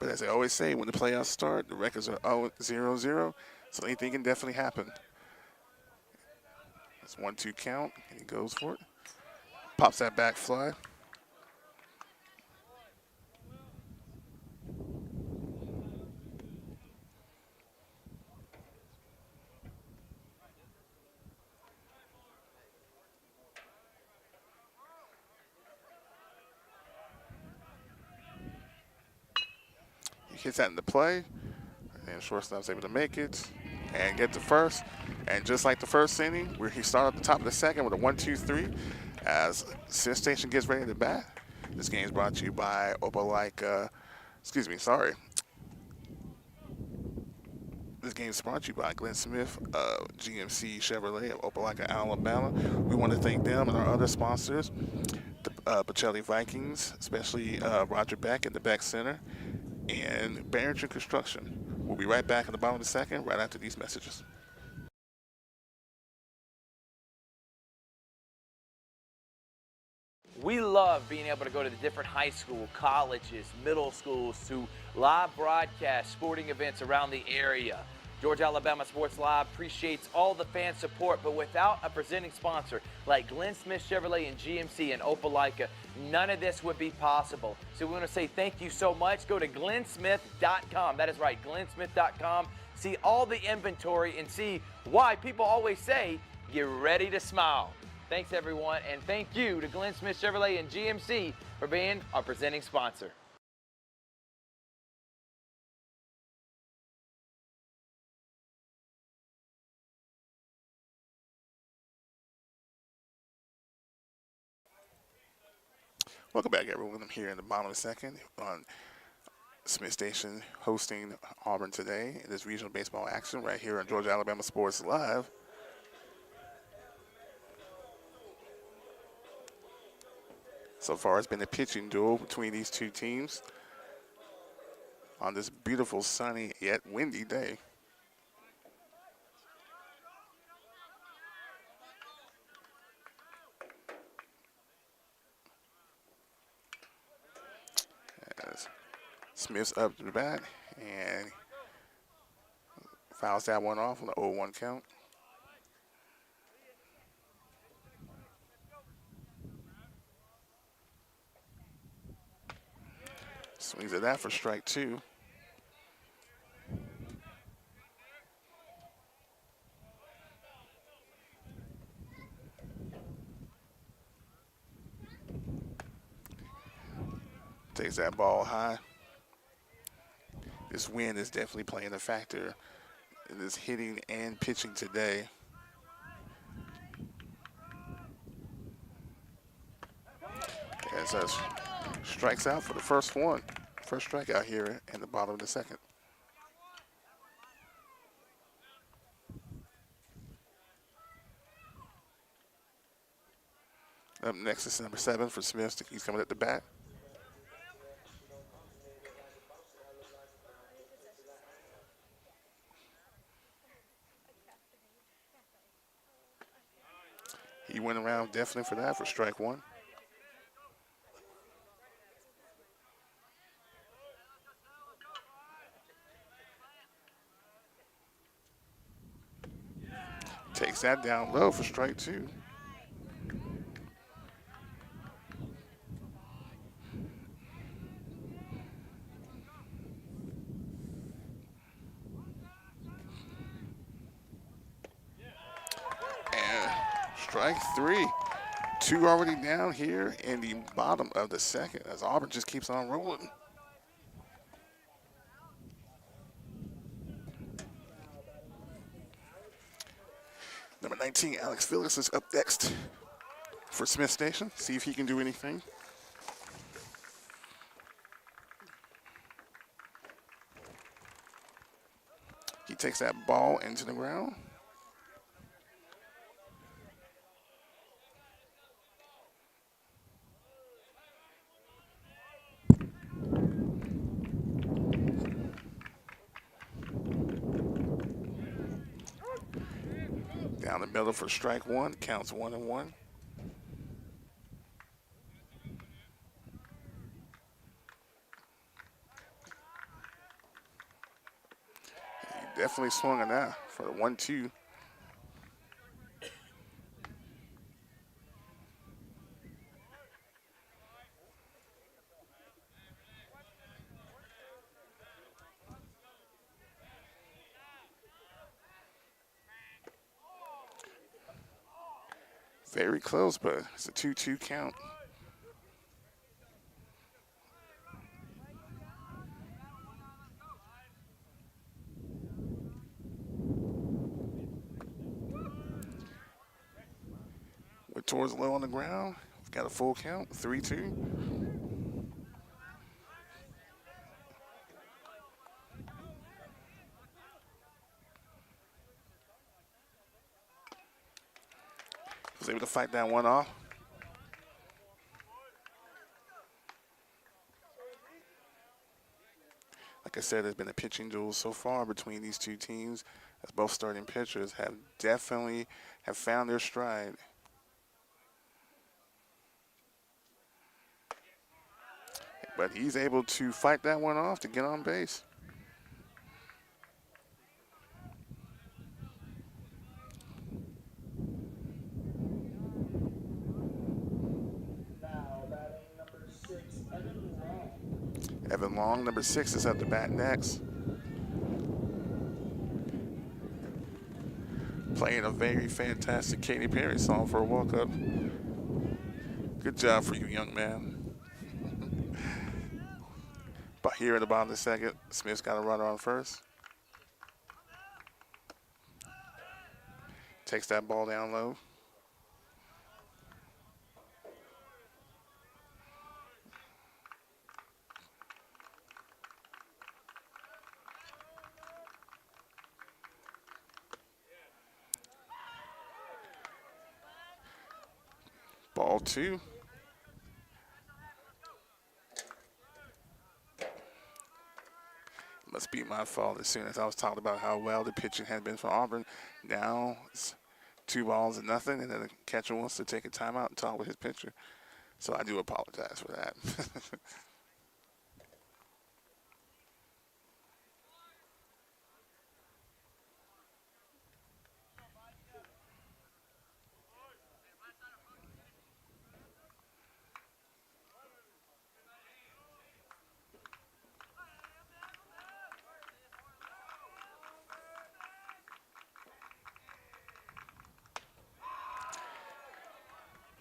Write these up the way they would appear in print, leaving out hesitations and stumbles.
But as I always say, when the playoffs start, the records are 0-0, so anything can definitely happen. It's 1-2 count, and he goes for it. Pops that back fly. He hits that in the play, and shortstop's able to make it and get the first. And just like the first inning, where he started at the top of the second with a 1-2-3, as Smith Station gets ready to bat. This game is brought to you by This game is brought to you by Glenn Smith, GMC Chevrolet of Opelika, Alabama. We want to thank them and our other sponsors, the Pacelli Vikings, especially Roger Beck at the Beck Center, and Barrington Construction. We'll be right back in the bottom of the second, right after these messages. We love being able to go to the different high school, colleges, middle schools to live broadcast sporting events around the area. Georgia Alabama Sports Live appreciates all the fan support, but without a presenting sponsor like Glenn Smith Chevrolet and GMC in Opelika, none of this would be possible. So we want to say thank you so much. Go to glennsmith.com. That is right, glennsmith.com. See all the inventory and see why people always say, get ready to smile. Thanks, everyone, and thank you to Glenn Smith Chevrolet and GMC for being our presenting sponsor. Welcome back, everyone. I'm here in the bottom of the second on Smith Station hosting Auburn today in this regional baseball action right here on Georgia Alabama Sports Live. So far, it's been a pitching duel between these two teams on this beautiful, sunny, yet windy day. As Smith's up to the bat and fouls that one off on the 0-1 count. Swings at that for strike two. Takes that ball high. This wind is definitely playing a factor in this hitting and pitching today. As us strikes out for the first one. First strikeout here in the bottom of the second. Up next is number 7 for Smith. He's coming at the bat. He went around definitely for that for strike one. Takes that down low for strike two. And strike three. Two already down here in the bottom of the second as Auburn just keeps on rolling. Number 19, Alex Phillips is up next for Smith Station. See if he can do anything. He takes that ball into the ground. Down the middle for strike one, counts 1-1. Definitely swung on that for the 1-2. Very close, but it's a 2-2 count. We're towards low on the ground. We've got a full count, 3-2. Was able to fight that one off. Like I said, there's been a pitching duel so far between these two teams, as both starting pitchers have definitely have found their stride. But he's able to fight that one off to get on base. Evan Long, number 6, is up to bat next. Playing a very fantastic Katy Perry song for a walk-up. Good job for you, young man. But here at the bottom of the second, Smith's got a runner on first. Takes that ball down low. Ball 2. Must be my fault. As soon as I was talking about how well the pitching had been for Auburn, now it's 2-0, and then the catcher wants to take a timeout and talk with his pitcher. So I do apologize for that.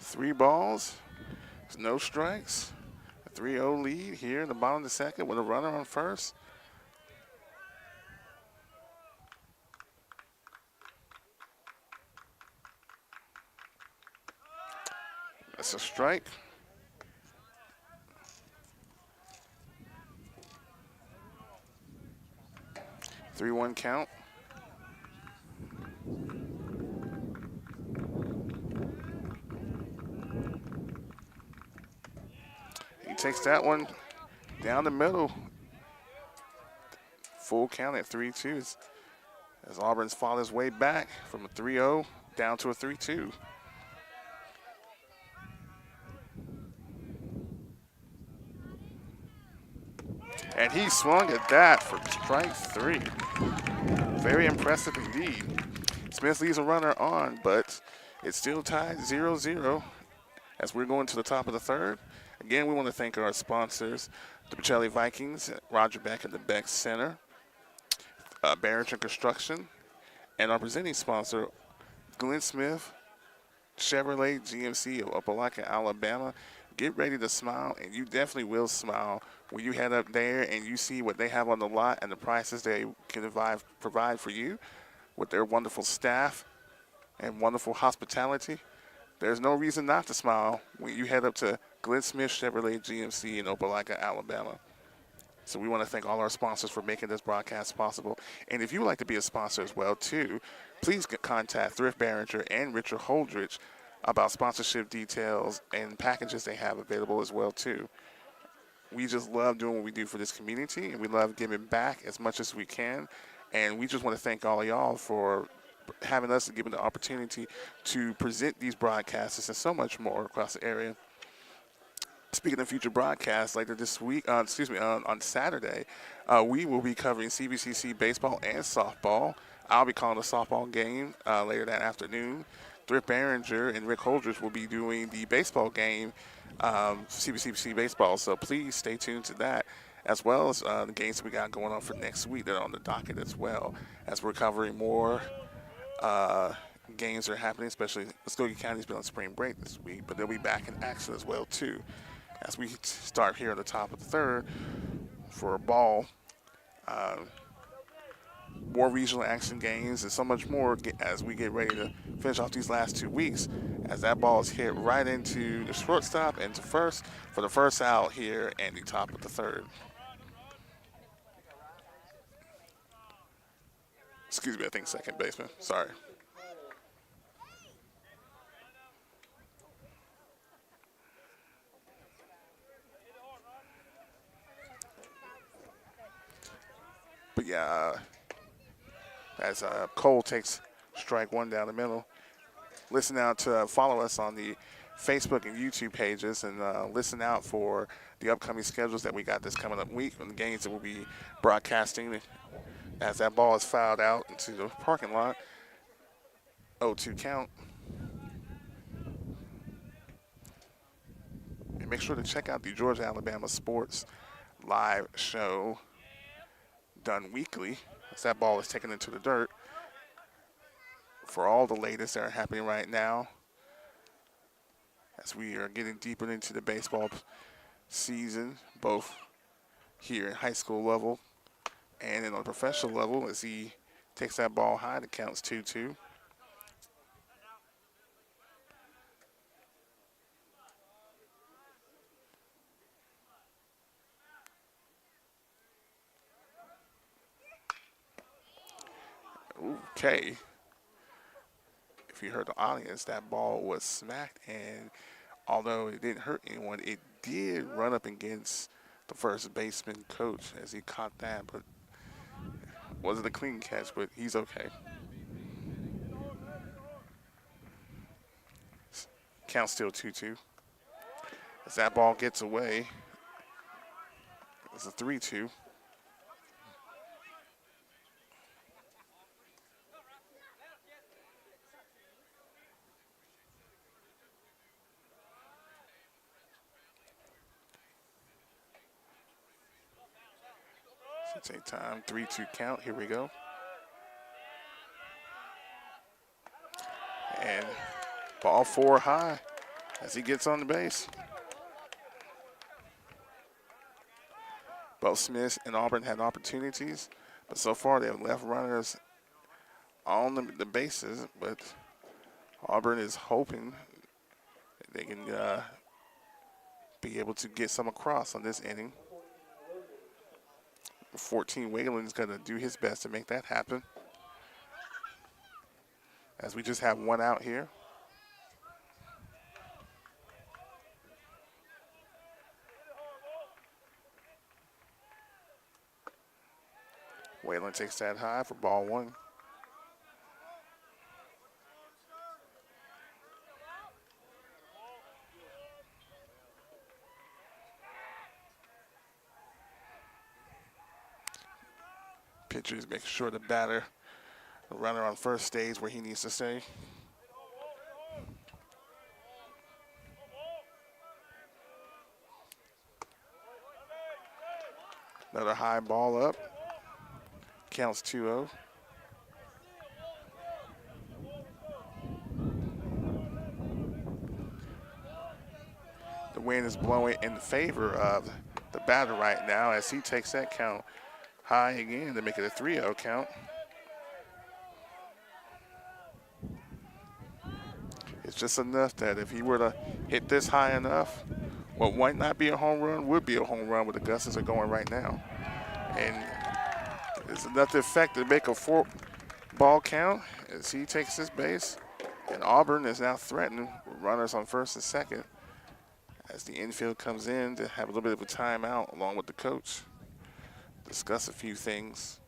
3 balls, no strikes. A 3-0 lead here in the bottom of the second with a runner on first. That's a strike. Three-one count. He takes that one down the middle. Full count at 3-2 as Auburn's fought his way back from a 3-0 down to a 3-2. And he swung at that for strike 3. Very impressive indeed. Smith leaves a runner on, but it's still tied 0-0 as we're going to the top of the third. Again, we want to thank our sponsors, the Pacelli Vikings, Roger Beck at the Beck Center, Barrington Construction, and our presenting sponsor, Glenn Smith, Chevrolet GMC of Opelika, Alabama. Get ready to smile, and you definitely will smile when you head up there and you see what they have on the lot and the prices they can provide for you with their wonderful staff and wonderful hospitality. There's no reason not to smile when you head up to Glenn Smith Chevrolet GMC in Opelika, Alabama. So we want to thank all our sponsors for making this broadcast possible. And if you would like to be a sponsor as well, too, please contact Thrift Barringer and Richard Holdridge about sponsorship details and packages they have available as well, too. We just love doing what we do for this community, and we love giving back as much as we can. And we just want to thank all of y'all for having us and giving the opportunity to present these broadcasts and so much more across the area. Speaking of future broadcasts, later this week, on Saturday, we will be covering CBCC baseball and softball. I'll be calling the softball game later that afternoon. Thrift Behringer and Rick Holdridge will be doing the baseball game, CBCC baseball. So please stay tuned to that, as well as the games we got going on for next week that are on the docket as well, as we're covering more uh, games that are happening, especially Muskogee County's been on spring break this week, but they'll be back in action as well too. As we start here at the top of the third for a ball, uh, more regional action games and so much more as we get ready to finish off these last 2 weeks. As that ball is hit right into the shortstop and to first for the first out here at the top of the third. Excuse me, I think second baseman. Sorry. But yeah, as Cole takes strike one down the middle. Listen out to follow us on the Facebook and YouTube pages, and listen out for the upcoming schedules that we got this coming up week and the games that we'll be broadcasting as that ball is fouled out into the parking lot. 0-2 count. And make sure to check out the Georgia Alabama Sports live show done weekly as that ball is taken into the dirt for all the latest that are happening right now as we are getting deeper into the baseball season, both here at high school level and then on the professional level. As he takes that ball high, the count's 2-2. Okay. If you heard the audience, that ball was smacked, and although it didn't hurt anyone, it did run up against the first baseman coach as he caught that, but wasn't a clean catch, but he's okay. Count still 2-2. As that ball gets away, it's a 3-2. So take time, 3-2 count. Here we go. And ball four high as he gets on the base. Both Smith and Auburn had opportunities, but so far they have left runners on the bases. But Auburn is hoping that they can be able to get some across on this inning. 14 Wayland's going to do his best to make that happen. As we just have one out here. Wayland takes that high for ball one. Pitcher is making sure the batter, the runner on first stays where he needs to stay. Another high ball up. Counts 2-0. The wind is blowing in favor of the batter right now as he takes that count high again to make it a 3-0 count. It's just enough that if he were to hit this high enough, what might not be a home run would be a home run where the gusts are going right now. And it's enough to affect to make a 4-ball count as he takes his base. And Auburn is now threatened with runners on first and second as the infield comes in to have a little bit of a timeout along with the coach. Discuss a few things.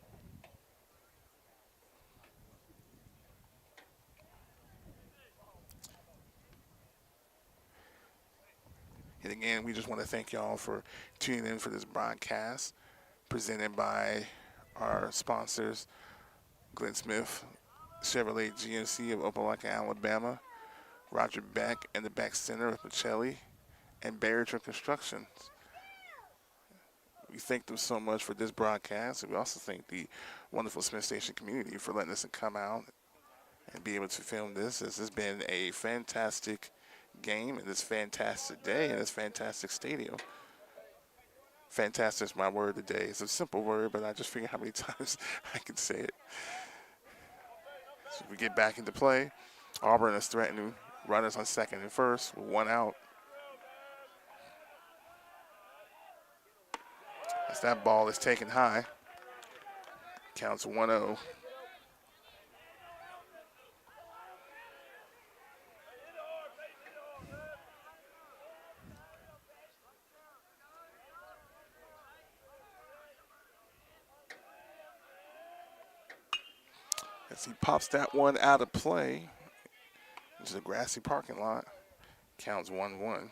And again, we just want to thank y'all for tuning in for this broadcast presented by our sponsors, Glenn Smith, Chevrolet GMC of Opelika, Alabama, Roger Beck and the Beck Center of Pacelli, and Barrier Construction. We thank them so much for this broadcast. And we also thank the wonderful Smith Station community for letting us come out and be able to film this. This has been a fantastic game and this fantastic day in this fantastic stadium. Fantastic is my word today. It's a simple word, but I just figured how many times I can say it. So we get back into play. Auburn is threatening runners on second and first with one out. As that ball is taken high, counts 1-0. As he pops that one out of play, into the grassy parking lot, counts 1-1.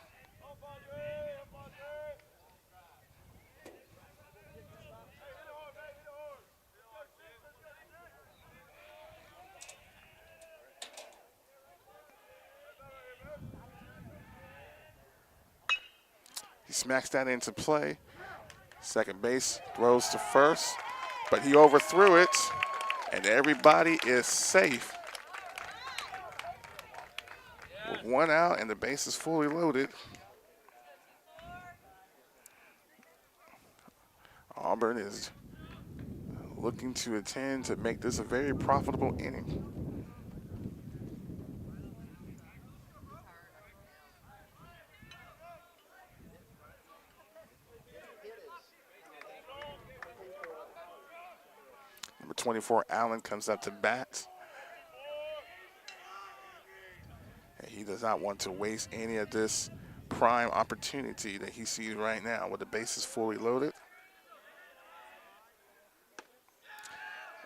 He smacks that into play. Second base throws to first, but he overthrew it, and everybody is safe. With one out and the base is fully loaded, Auburn is looking to attend to make this a very profitable inning. Number 24, Allen, comes up to bat. And he does not want to waste any of this prime opportunity that he sees right now with the bases fully loaded.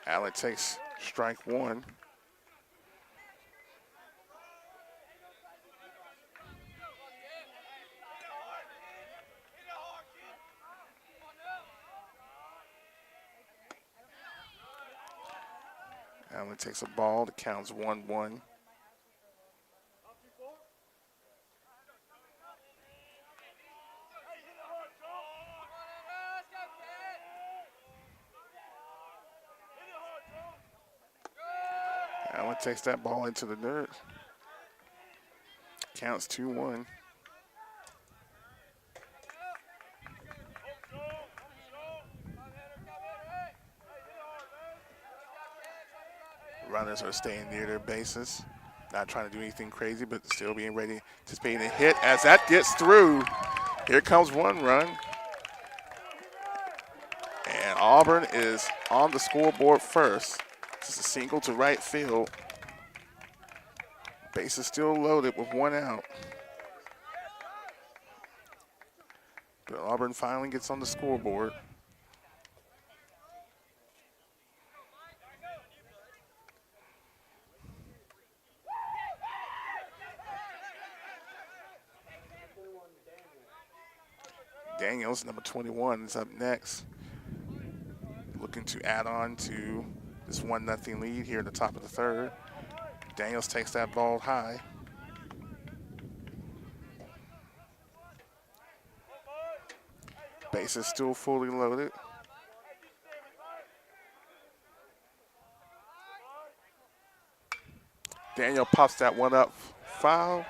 Allen takes strike one. Allen takes a ball that counts 1-1. Allen takes that ball into the dirt. Counts 2-1. Runners are staying near their bases. Not trying to do anything crazy, but still being ready, anticipating a hit. As that gets through, here comes one run. And Auburn is on the scoreboard first. Just a single to right field. Base is still loaded with one out. But Auburn finally gets on the scoreboard. Daniels, number 21, is up next. Looking to add on to this 1-0 lead here at the top of the third. Daniels takes that ball high. Base is still fully loaded. Daniel pops that one up, foul.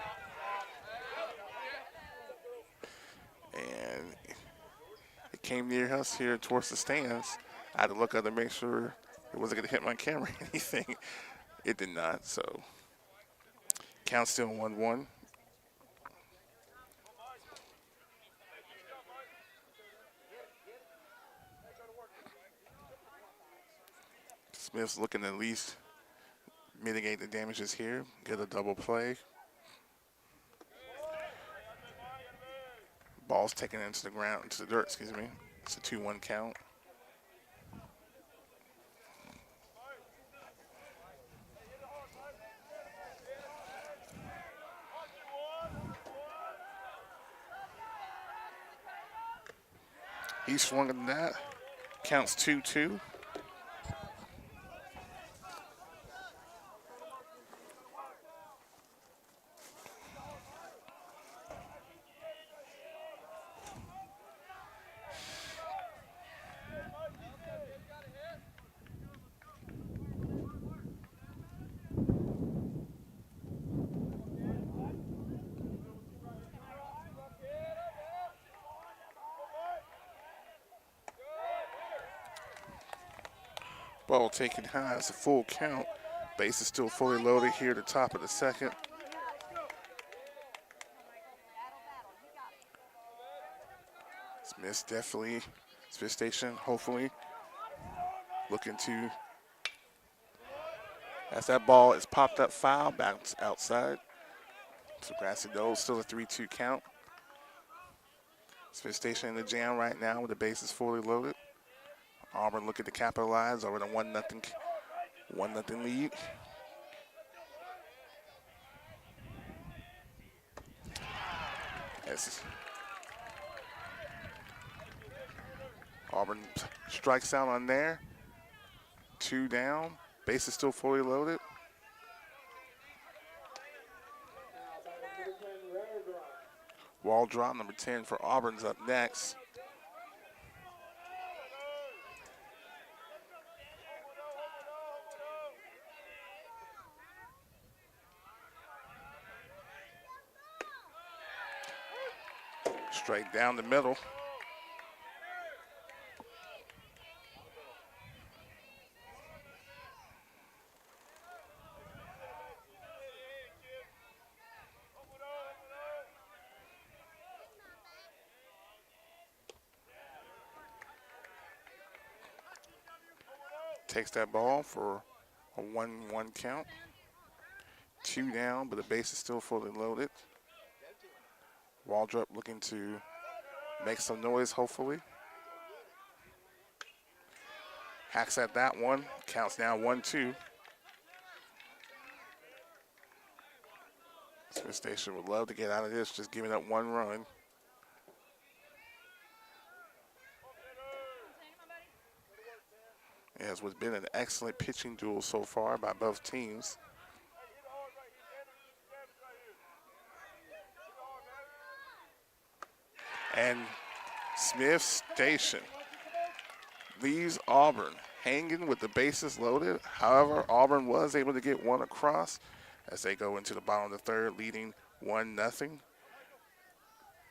And it came near us here towards the stands. I had to look up to make sure it wasn't going to hit my camera or anything. It did not, so count still 1-1. Smith's looking to at least mitigate the damages here, get a double play. Ball's taken into the ground, into the dirt, excuse me. It's a 2-1 count. He swung at that. Counts 2-2. Ball taken high. It's a full count. Base is still fully loaded here at the top of the second. Smith Station, hopefully, looking to, as that ball is popped up foul, bounce outside. So grassy knoll, still a 3-2 count. Smith Station in the jam right now with the bases fully loaded. Auburn looking to capitalize over the 1-0 lead. As Auburn strikes out on there. 2 down. Base is still fully loaded. Wall drop number 10 for Auburn's up next. Straight down the middle. Takes that ball for a 1-1 count. 2 down, but the base is still fully loaded. Waldrop looking to make some noise, hopefully. Hacks at that one. Counts now 1-2. Smith Station would love to get out of this, just giving up 1 run. It has been an excellent pitching duel so far by both teams. And Smith Station leaves Auburn hanging with the bases loaded. However, Auburn was able to get 1 across as they go into the bottom of the third, leading 1-0.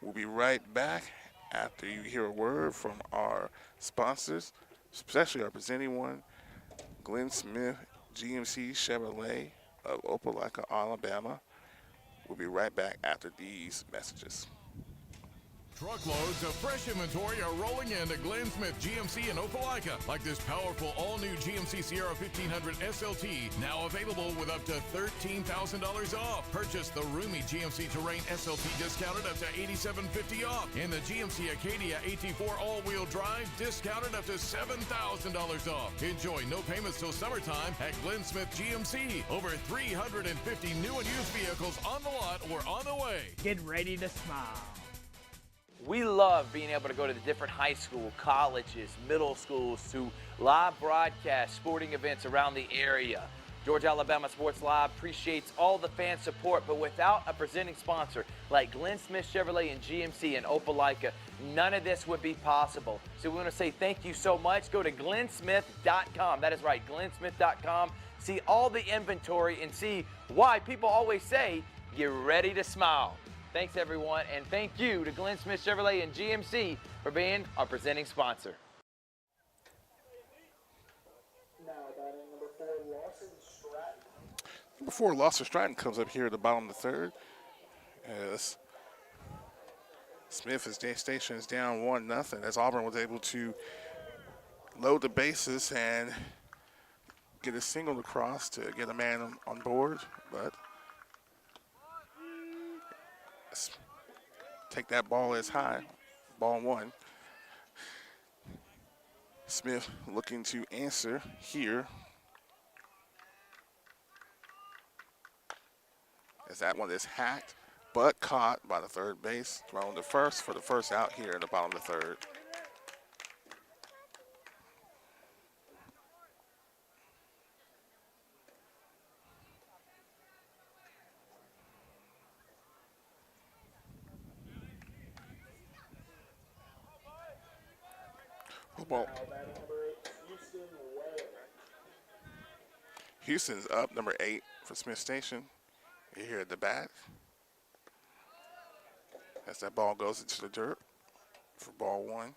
We'll be right back after you hear a word from our sponsors, especially our presenting one, Glenn Smith GMC Chevrolet of Opelika, Alabama. We'll be right back after these messages. Truckloads of fresh inventory are rolling into Glenn Smith GMC in Opelika, like this powerful all-new GMC Sierra 1500 SLT, now available with up to $13,000 off. Purchase the roomy GMC Terrain SLT discounted up to $8,750 off, and the GMC Acadia AT4 all-wheel drive discounted up to $7,000 off. Enjoy no payments till summertime at Glenn Smith GMC. Over 350 new and used vehicles on the lot or on the way. Get ready to smile. We love being able to go to the different high school, colleges, middle schools to live broadcast sporting events around the area. Georgia Alabama Sports Live appreciates all the fan support, but without a presenting sponsor like Glenn Smith Chevrolet and GMC in Opelika, none of this would be possible. So we want to say thank you so much. Go to glennsmith.com. That is right, glennsmith.com. See all the inventory and see why people always say, get ready to smile. Thanks, everyone, and thank you to Glenn Smith Chevrolet and GMC for being our presenting sponsor. Number 4, Lawson Stratton comes up here at the bottom of the third. As Smith Station is down 1-0, as Auburn was able to load the bases and get a single across to get a man on board, but take that ball as high. Ball 1. Smith looking to answer here. As that one is hacked, but caught by the third base. Thrown to first for the first out here in the bottom of the third. Well, Houston's up, number 8 for Smith Station. You're here at the bat. As that ball goes into the dirt for ball 1.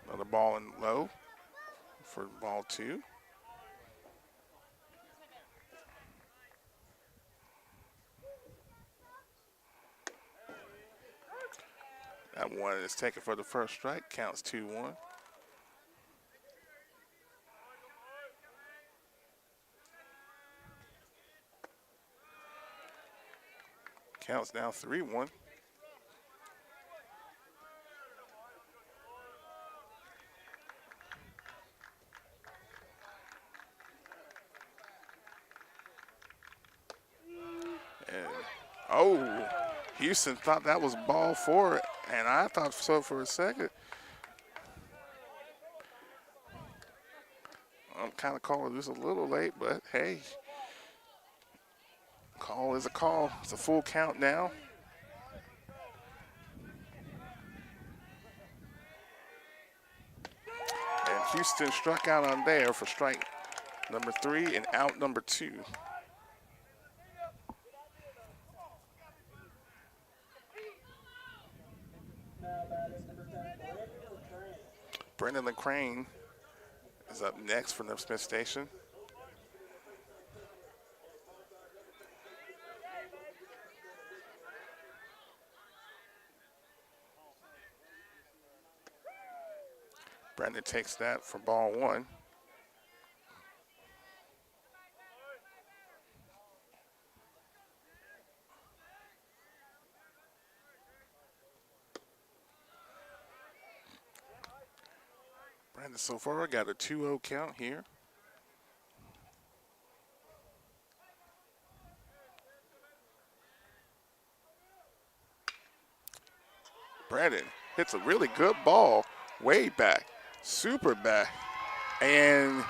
Another ball in low for ball 2. That one is taken for the first strike. Counts 2-1. Counts now 3-1. And, oh, Houston thought that was ball 4, and I thought so for a second. I'm kind of calling this a little late, but hey, call is a call. It's a full count now. And Houston struck out on there for strike number 3 and out number 2. Brendan LeCrane is up next for the Smith Station. Brendan takes that for ball 1. Brandon so far got a 2-0 count here. Brandon hits a really good ball way back, super back, and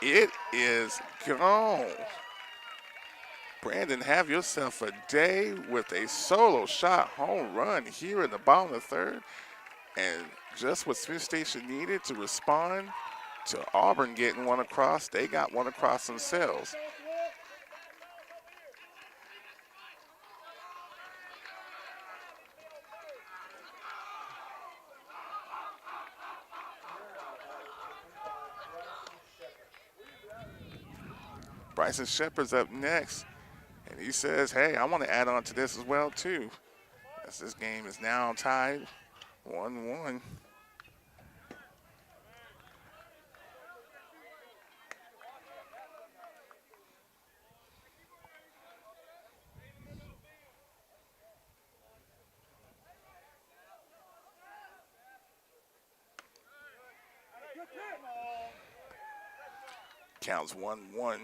it is gone. Brandon, have yourself a day with a solo shot home run here in the bottom of the 3rd. And just what Smith Station needed to respond to Auburn getting one across, they got one across themselves. Bryson Shepard's up next, and he says, hey, I want to add on to this as well, too. As this game is now tied 1-1. Counts 1-1.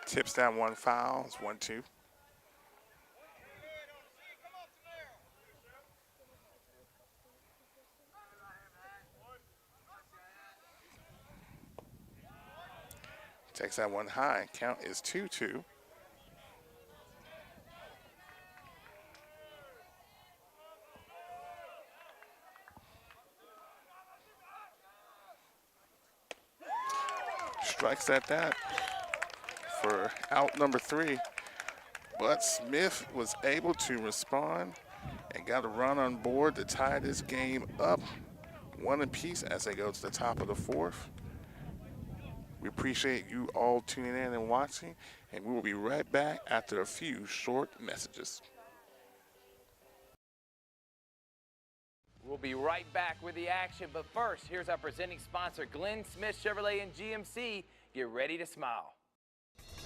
Tips that one foul. It's 1-2. Takes that one high. Count is 2-2. Strikes at that for out number 3. But Smith was able to respond and got a run on board to tie this game up 1 apiece as they go to the top of the 4th. We appreciate you all tuning in and watching, and we will be right back after a few short messages. We'll be right back with the action, but first, here's our presenting sponsor, Glenn Smith Chevrolet and GMC. Get ready to smile.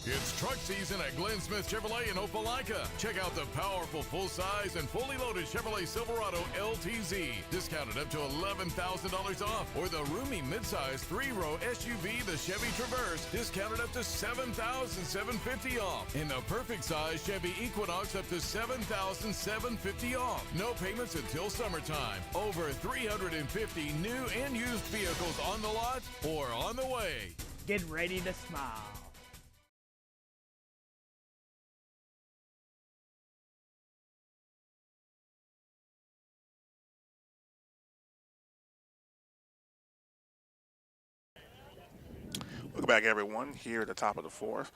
It's truck season at Glenn Smith Chevrolet in Opelika. Check out the powerful full-size and fully loaded Chevrolet Silverado LTZ, discounted up to $11,000 off, or the roomy midsize 3-row SUV, the Chevy Traverse, discounted up to $7,750 off, and the perfect size Chevy Equinox up to $7,750 off. No payments until summertime. Over 350 new and used vehicles on the lot or on the way. Get ready to smile. Welcome back, everyone, here at the top of the fourth.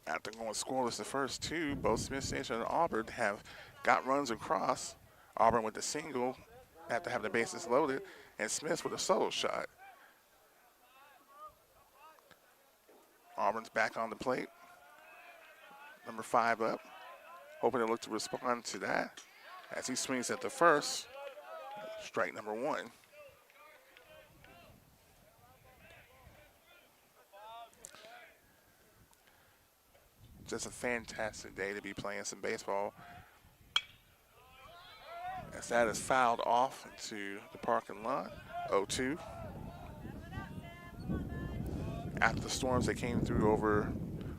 After going scoreless the first two, both Smith Station and Auburn have got runs across. Auburn with the single after having the bases loaded, and Smith with a solo shot. Auburn's back on the plate. Number 5 up, hoping to look to respond to that as he swings at the first. Strike number 1. Just a fantastic day to be playing some baseball. As that is fouled off into the parking lot. 0-2. After the storms that came through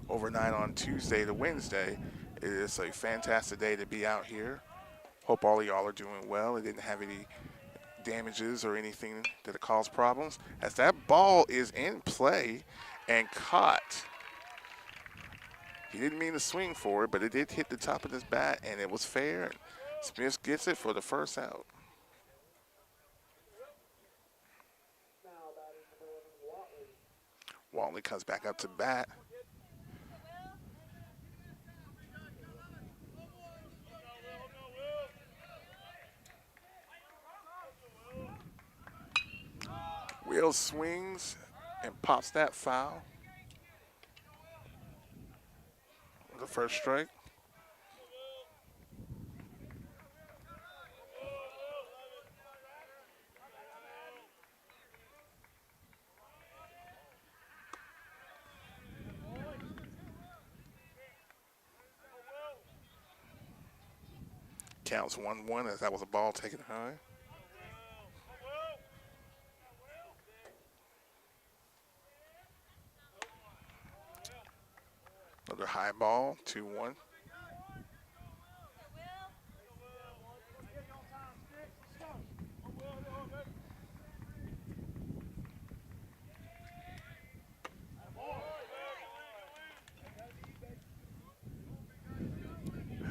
overnight on Tuesday to Wednesday, it is a fantastic day to be out here. Hope all of y'all are doing well. It didn't have any damages or anything that caused problems. As that ball is in play and caught. He didn't mean to swing for it, but it did hit the top of his bat, and it was fair. And Smith gets it for the first out. Watley comes back up to bat. Will swings and pops that foul. The first strike. Counts 1-1 as that was a ball taken high. Another high ball, 2-1.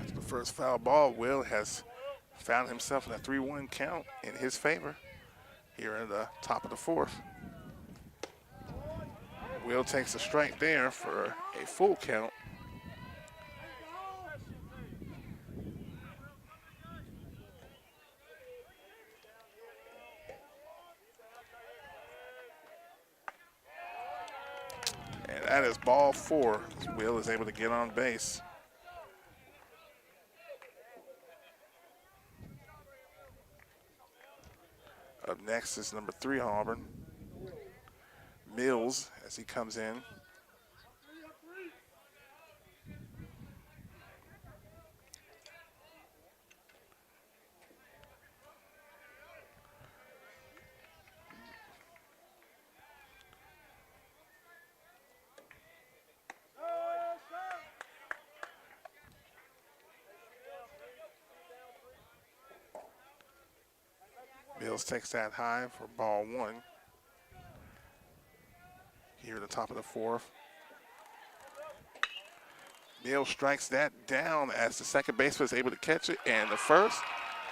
After the first foul ball, Will has found himself in a 3-1 count in his favor here in the top of the fourth. Will takes a strike there for a full count. And that is ball 4. Will is able to get on base. Up next is number 3 Auburn, Mills, as he comes in. Mills takes that high for ball 1. Here at the top of the fourth. Mills strikes that down as the second baseman is able to catch it, and the first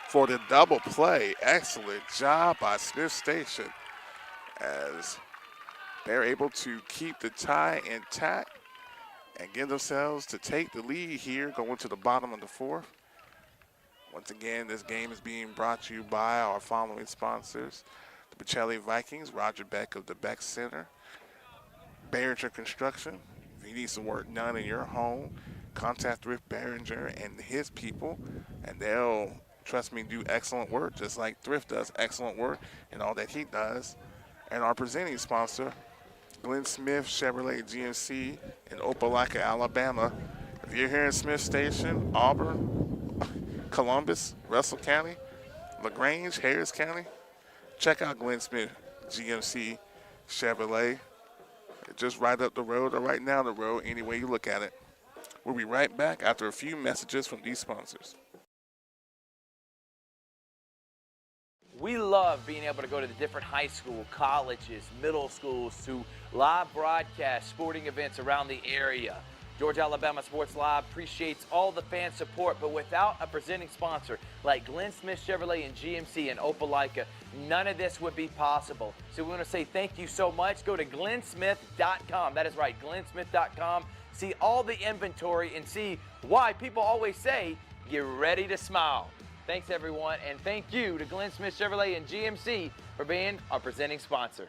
for the double play. Excellent job by Smith Station as they're able to keep the tie intact and get themselves to take the lead here going to the bottom of the fourth. Once again, this game is being brought to you by our following sponsors: the Bocelli Vikings, Roger Beck of the Beck Center, Behringer Construction. If you need some work done in your home, contact Thrift Behringer and his people, and they'll, trust me, do excellent work, just like Thrift does excellent work in all that he does. And our presenting sponsor, Glenn Smith Chevrolet GMC in Opelika, Alabama. If you're here in Smith Station, Auburn, Columbus, Russell County, LaGrange, Harris County, check out Glenn Smith GMC Chevrolet. Just right up the road or right down the road, any way you look at it. We'll be right back after a few messages from these sponsors. We love being able to go to the different high school, colleges, middle schools to live broadcast sporting events around the area. Georgia Alabama Sports Live appreciates all the fan support, but without a presenting sponsor like Glenn Smith Chevrolet and GMC in Opelika, none of this would be possible. So we want to say thank you so much. Go to glennsmith.com. That is right, glennsmith.com. See all the inventory and see why people always say, get ready to smile. Thanks, everyone, and thank you to Glenn Smith Chevrolet and GMC for being our presenting sponsor.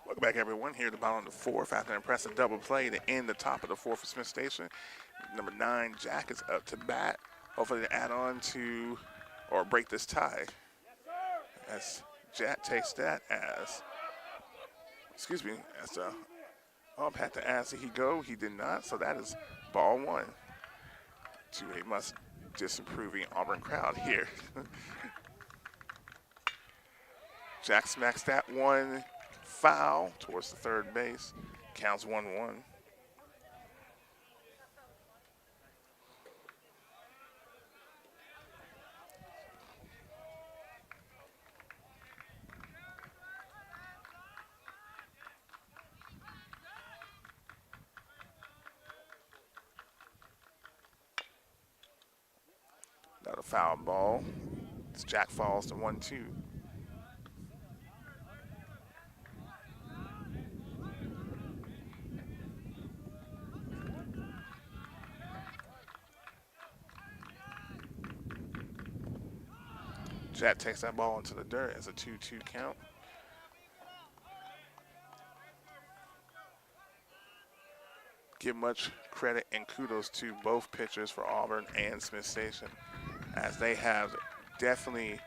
Welcome back, everyone. Here at the bottom of the fourth after an impressive double play to end the top of the fourth for Smith Station. Number 9, Jack, is up to bat. Hopefully to add on to or break this tie. As Jack takes that as the ump had to ask, did he go? He did not, so that is ball 1 to a much disapproving Auburn crowd here. Jack smacks that one foul towards the third base. Counts 1-1. Not a foul ball. As Jack falls to 1-2. Jack takes that ball into the dirt as a 2-2 count. Give much credit and kudos to both pitchers for Auburn and Smith Station, as they have definitely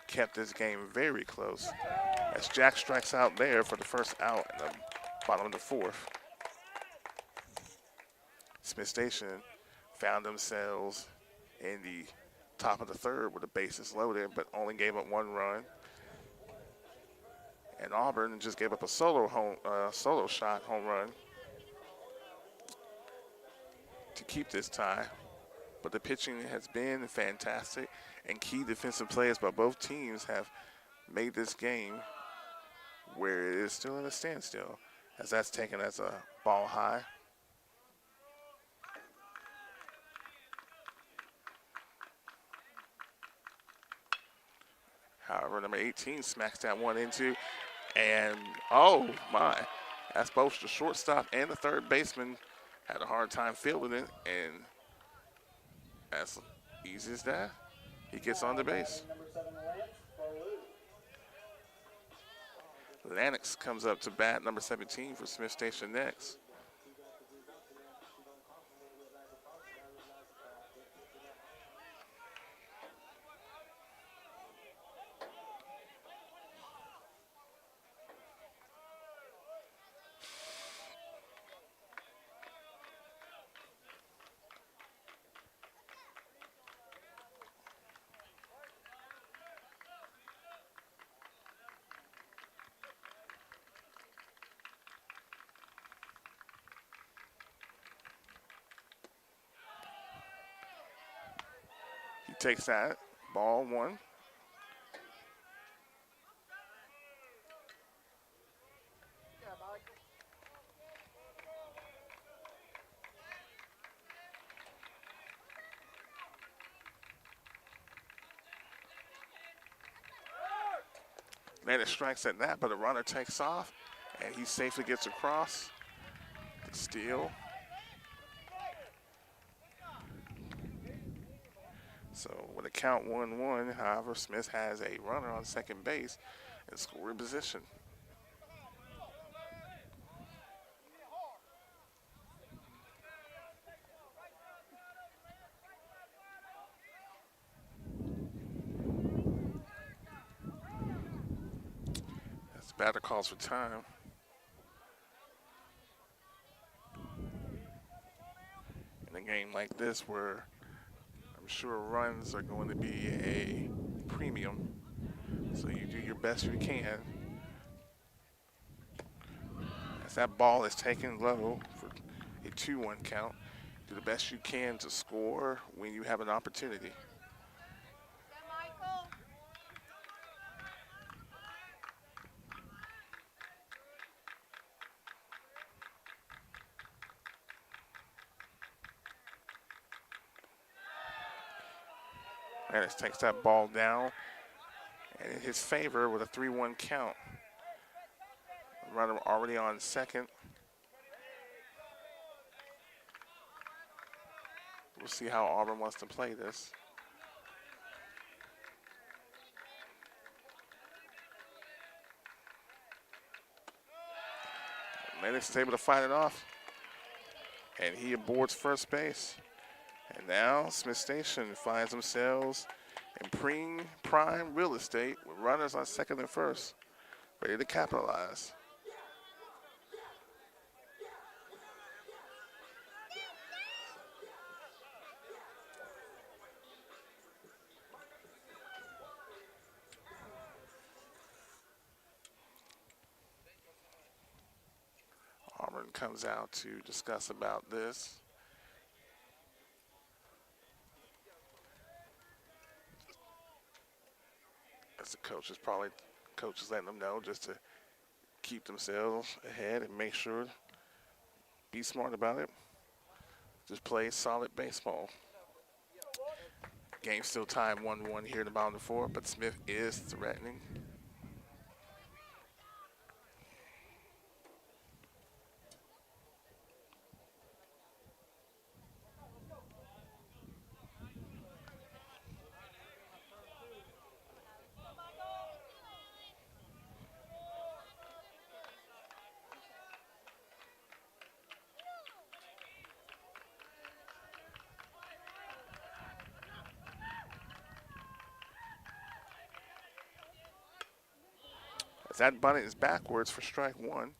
kept this game very close. As Jack strikes out there for the first out in the bottom of the fourth. Smith Station found themselves in the top of the third with the bases loaded, but only gave up 1 run. And Auburn just gave up a solo shot home run to keep this tie. But the pitching has been fantastic, and key defensive plays by both teams have made this game where it is still in a standstill, as that's taken as a ball high. However, number 18 smacks that one into, and oh my, that's both the shortstop and the third baseman had a hard time fielding it, and as easy as that, he gets on the base. Lennox comes up to bat, number 17 for Smith Station next. He takes that, ball 1. Lennox strikes at that, but the runner takes off, and he safely gets across to steal. So with a count 1-1, however, Smith has a runner on second base in scoring position. Batter calls for time. In a game like this where I'm sure runs are going to be a premium, so you do your best you can. As that ball is taken low for a 2-1 count, do the best you can to score when you have an opportunity. Manis takes that ball down, and in his favor with a 3-1 count. Runner already on second. We'll see how Auburn wants to play this. Manis is able to fight it off, and he aborts first base. And now Smith Station finds themselves in prime real estate with runners on second and first, ready to capitalize. Auburn comes out to discuss about this. As the coach is letting them know just to keep themselves ahead and make sure, be smart about it. Just play solid baseball. Game still tied 1-1 here in the bottom of the fourth, but Smith is threatening. As that bunt is backwards for strike one.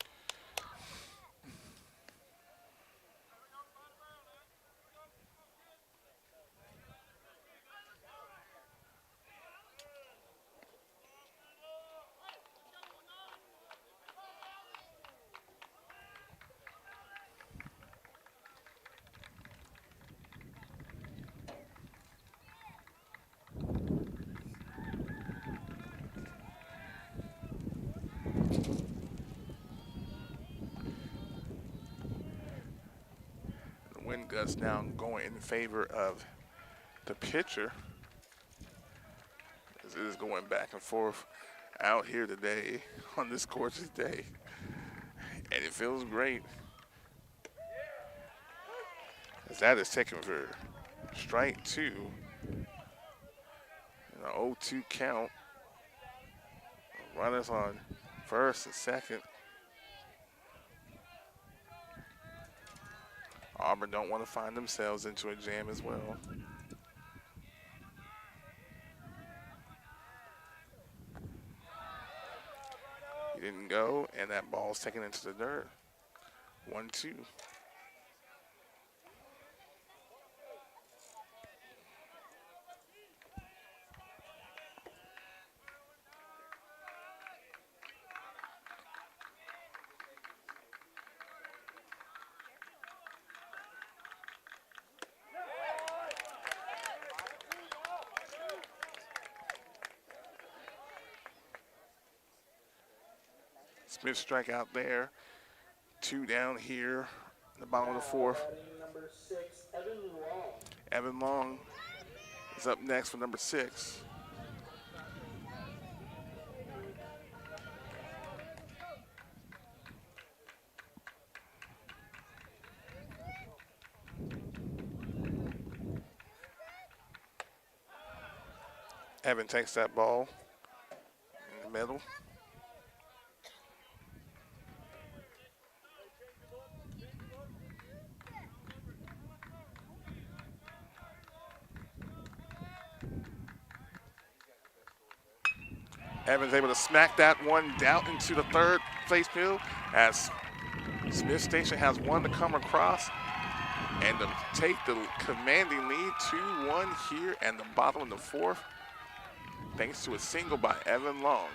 Wind gusts now going in favor of the pitcher. As it is going back and forth out here today on this gorgeous day. And it feels great. As that is taken for strike two. An 0-2 count. Runners on first and second. Auburn don't want to find themselves into a jam as well. He didn't go, and that ball's taken into the dirt. 1-2. Smith strike out there. 2 down here in the bottom of the fourth. Number 6, Evan Long. Evan Long is up next for number 6. Evan takes that ball in the middle. Evans able to smack that one down into the third place field as Smith Station has one to come across and to take the commanding lead 2-1 here at the bottom of the fourth, thanks to a single by Evan Long.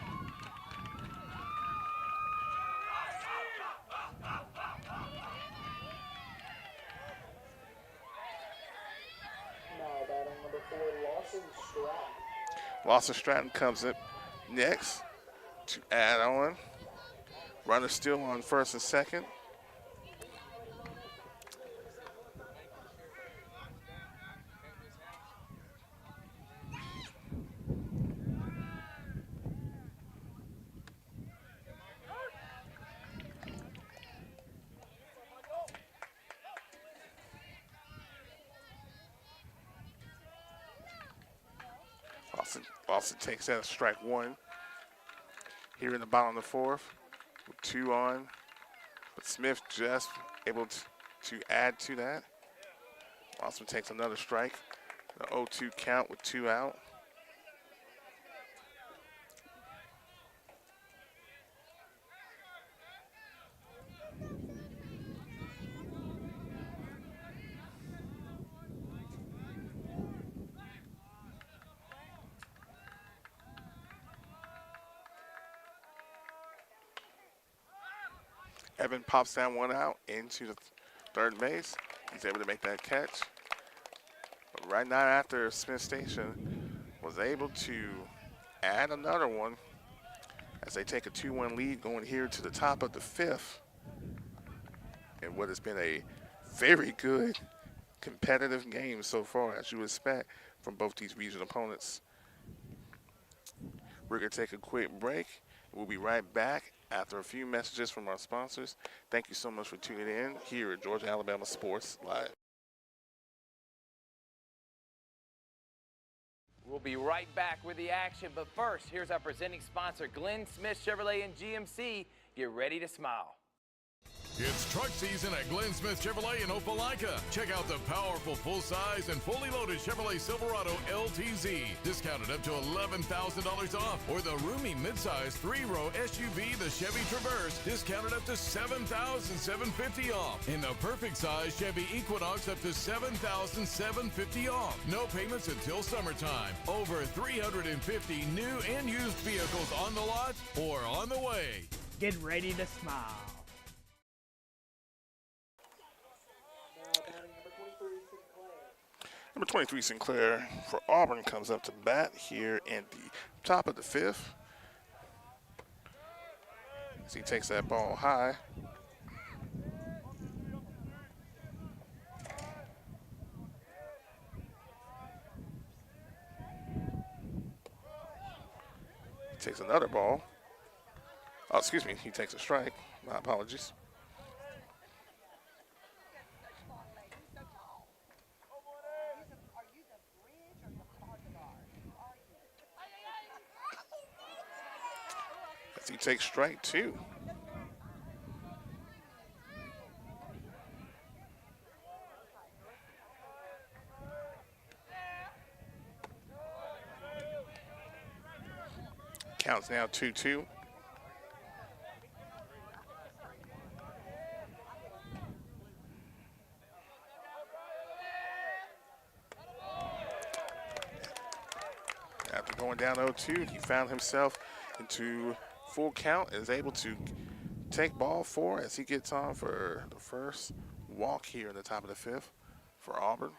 Now batting number 4, Lawson Stratton. Lawson Stratton comes up next to add on. Runner still on first and second. Lawson takes that strike one. Here in the bottom of the fourth, with 2 on. But Smith just able to add to that. Lawson takes another strike. The 0-2 count with 2 out. Evan pops that one out into the third base. He's able to make that catch. But right now after Smith Station was able to add another one as they take a 2-1 lead going here to the top of the fifth. And what has been a very good competitive game so far, as you expect from both these regional opponents. We're going to take a quick break. We'll be right back after a few messages from our sponsors. Thank you so much for tuning in here at Georgia Alabama Sports Live. We'll be right back with the action, but first, here's our presenting sponsor, Glenn Smith Chevrolet and GMC. Get ready to smile. It's truck season at Glenn Smith Chevrolet in Opelika. Check out the powerful full-size and fully loaded Chevrolet Silverado LTZ, discounted up to $11,000 off, or the roomy midsize 3-row SUV, the Chevy Traverse, discounted up to $7,750 off, and the perfect size Chevy Equinox up to $7,750 off. No payments until summertime. Over 350 new and used vehicles on the lot or on the way. Get ready to smile. Number 23, Sinclair for Auburn comes up to bat here in the top of the fifth. As he takes that ball high. He takes another ball. Oh, excuse me, he takes a strike. My apologies. As he takes strike 2. Counts now 2-2. After going down 0-2, he found himself into full count and is able to take ball 4 as he gets on for the first walk here in the top of the fifth for Auburn.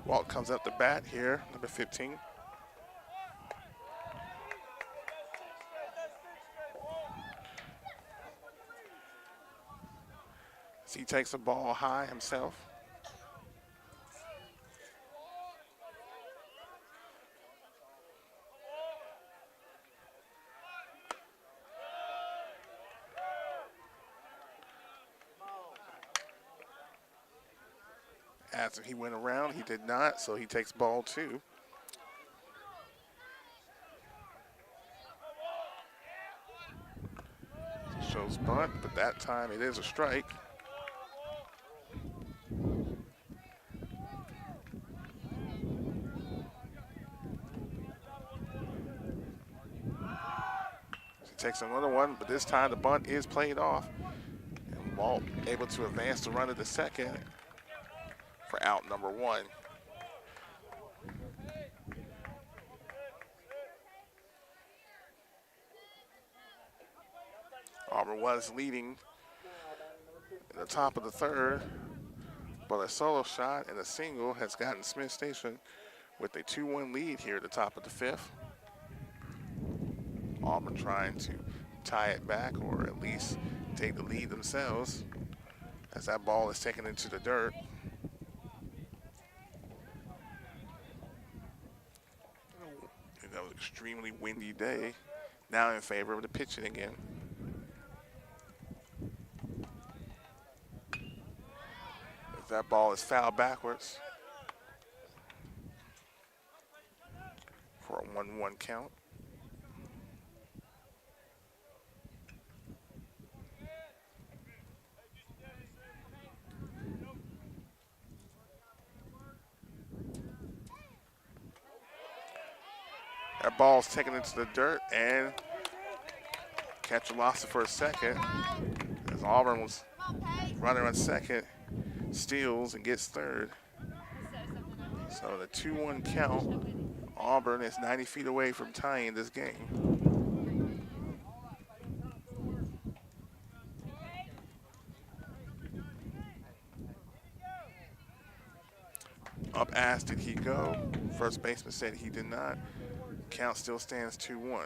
Walt comes up the bat here, number 15. So he takes the ball high himself. After he went around, he did not, so he takes ball 2. Shows bunt, but that time it is a strike. She takes another one, but this time the bunt is played off. And Walt able to advance the runner to second for out number 1. Auburn was leading in the top of the third, but a solo shot and a single has gotten Smith Station with a 2-1 lead here at the top of the 5th. Auburn trying to tie it back or at least take the lead themselves as that ball is taken into the dirt. And that was an extremely windy day, now in favor of the pitching again. As that ball is fouled backwards for a 1-1 count. That ball's taken into the dirt, and catcher lost it for a second as Auburn was running on second, steals and gets third. So the 2-1 count. Auburn is 90 feet away from tying this game. Up asked, did he go? First baseman said he did not. Count still stands 2-1.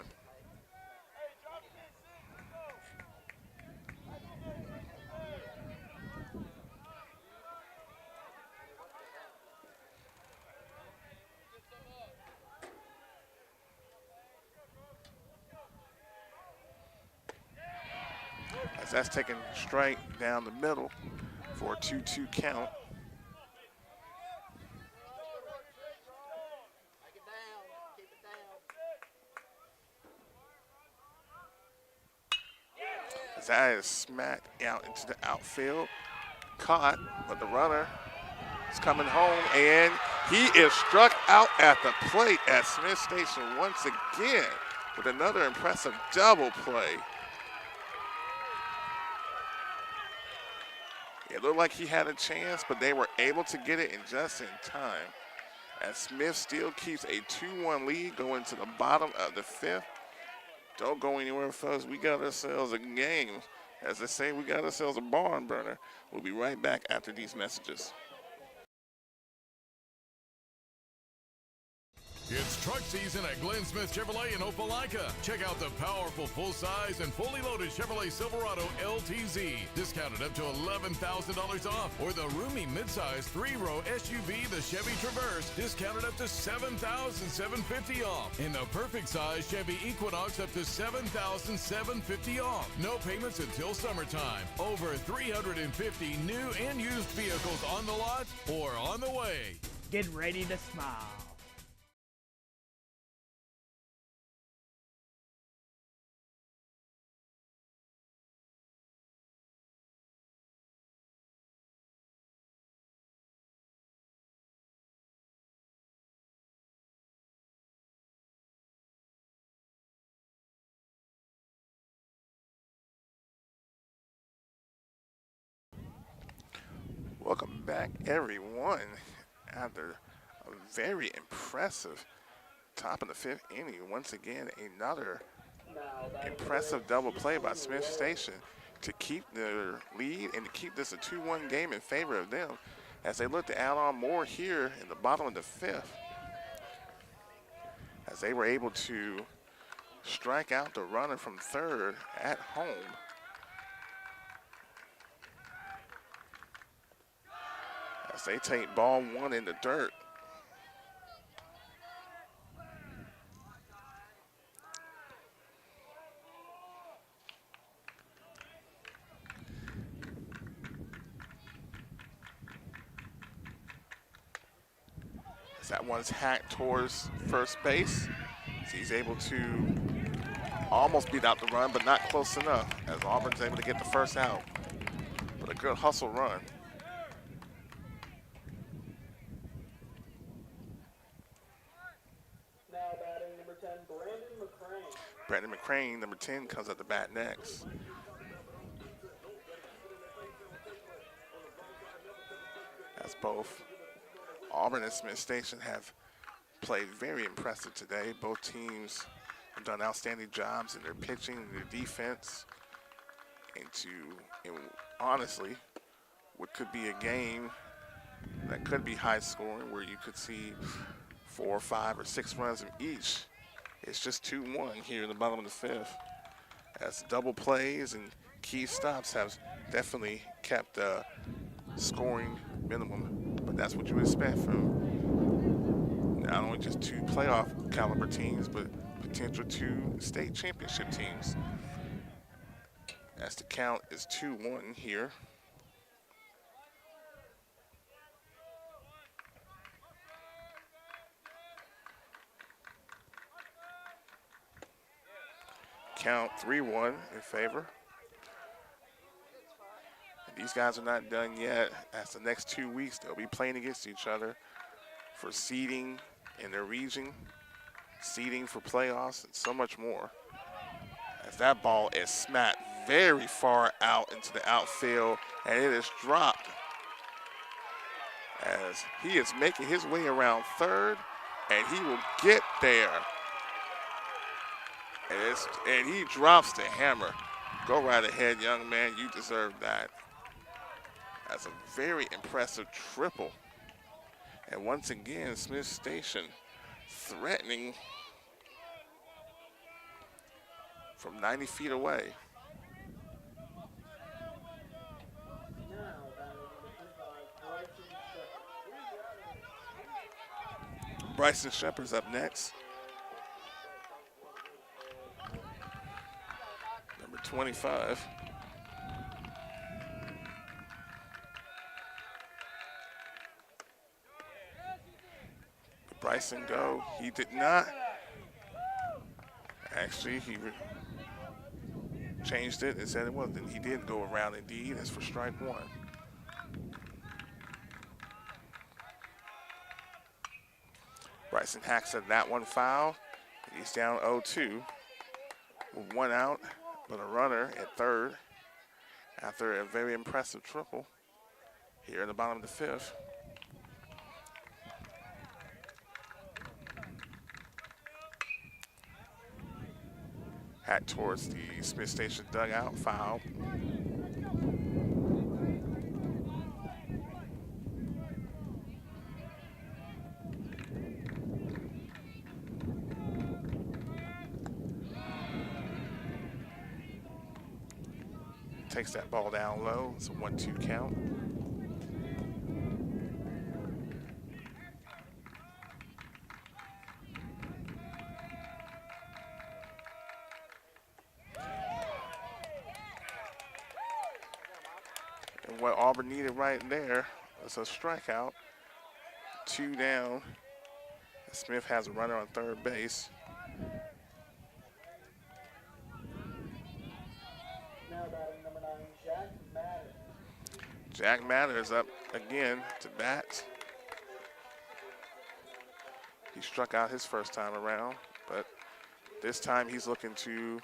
As that's taken straight down the middle for a 2-2 count. That is smacked out into the outfield. Caught, but the runner is coming home, and he is struck out at the plate at Smith Station once again with another impressive double play. It looked like he had a chance, but they were able to get it in just in time. As Smith still keeps a 2-1 lead going to the bottom of the 5th. Don't go anywhere, folks. We got ourselves a game. As they say, we got ourselves a barn burner. We'll be right back after these messages. It's truck season at Glenn Smith Chevrolet in Opelika. Check out the powerful full-size and fully loaded Chevrolet Silverado LTZ, discounted up to $11,000 off, or the roomy midsize 3-row SUV, the Chevy Traverse, discounted up to $7,750 off, and the perfect size Chevy Equinox up to $7,750 off. No payments until summertime. Over 350 new and used vehicles on the lot or on the way. Get ready to smile. Welcome back, everyone, after a very impressive top of the 5th inning. Once again, another impressive double play by Smith Station to keep their lead and to keep this a 2-1 game in favor of them as they look to add on more here in the bottom of the 5th. As they were able to strike out the runner from third at home. As they take ball 1 in the dirt. As that one's hacked towards first base. As he's able to Almost beat out the run, but not close enough as Auburn's able to get the first out. But a good hustle run. Now batting number 10, Brandon McCrane. Brandon McCrane, number 10, comes at the bat next. As both Auburn and Smith Station have played very impressive today. Both teams have done outstanding jobs in their pitching and their defense. And honestly, what could be a game that could be high scoring where you could see 4, 5, or 6 runs in each. It's just 2-1 here in the bottom of the fifth. As double plays and key stops have definitely kept scoring minimum, but that's what you expect from not only just 2 playoff caliber teams, but potential 2 state championship teams. As the count is 2-1 here. Count 3-1 in favor. And these guys are not done yet. As the next 2 weeks, they'll be playing against each other for seeding in their region, seeding for playoffs, and so much more. As that ball is smacked very far out into the outfield, and it is dropped. As he is making his way around third, and he will get there. And he drops the hammer. Go right ahead, young man. You deserve that. That's a very impressive triple. And once again, Smith Station threatening from 90 feet away. Now batting number 25, Bryson Shepard's up next. Number 25. Did Bryson go? He did not. Actually, he changed it and said it wasn't. He did go around indeed. That's for strike 1. Bryson hacks at that one foul. He's down 0-2 with 1 out, but a runner at third after a very impressive triple here in the bottom of the fifth. Hat towards the Smith Station dugout, foul. Takes that ball down low. It's a 1-2 count. And what Auburn needed right there was a strikeout. 2 down. Smith has a runner on third base. now batting number 9, Jack Madden. Jack Mathers up again to bat. He struck out his first time around, but this time he's looking to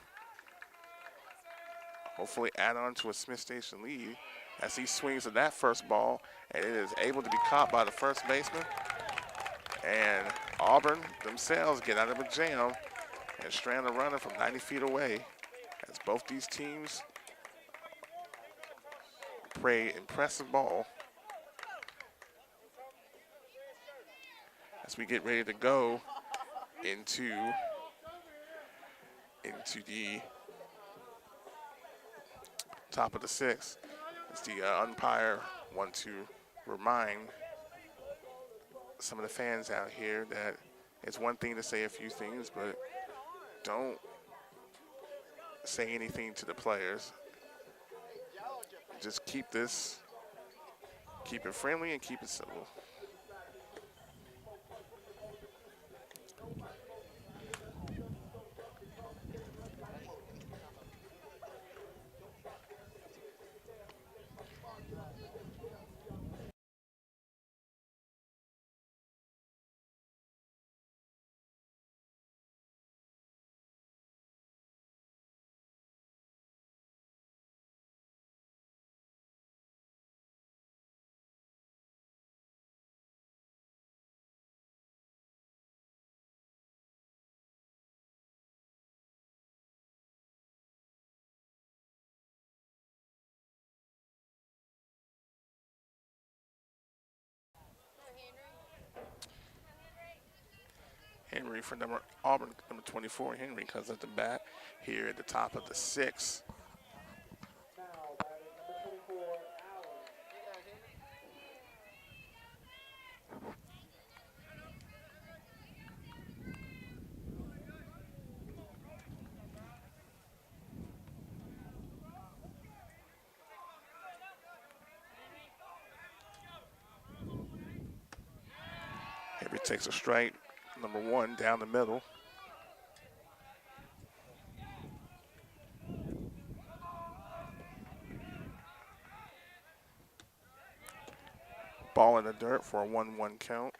hopefully add on to a Smith Station lead as he swings at that first ball, and it is able to be caught by the first baseman. And Auburn themselves get out of a jam and strand a runner from 90 feet away as both these teams play impressive ball. As we get ready to go into the top of the sixth, as the umpire wants to remind some of the fans out here that it's one thing to say a few things, but don't say anything to the players. Just keep it friendly and keep it civil. Henry for Auburn, number 24. Henry comes at the bat here at the top of the 6th. Now batting number 24, Allen. Henry takes a strike, number 1 down the middle. Ball in the dirt for a 1-1 count.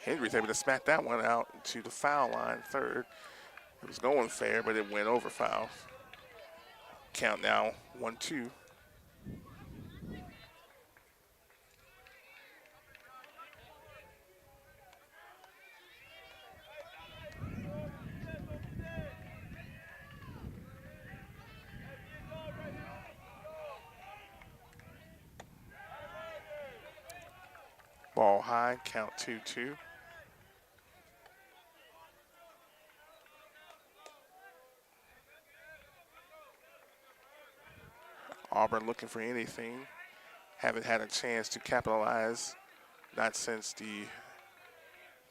Henry's able to smack that one out to the foul line, third. It was going fair, but it went over foul. Count now 1-2. Ball high, count 2-2. Auburn looking for anything. Haven't had a chance to capitalize, not since the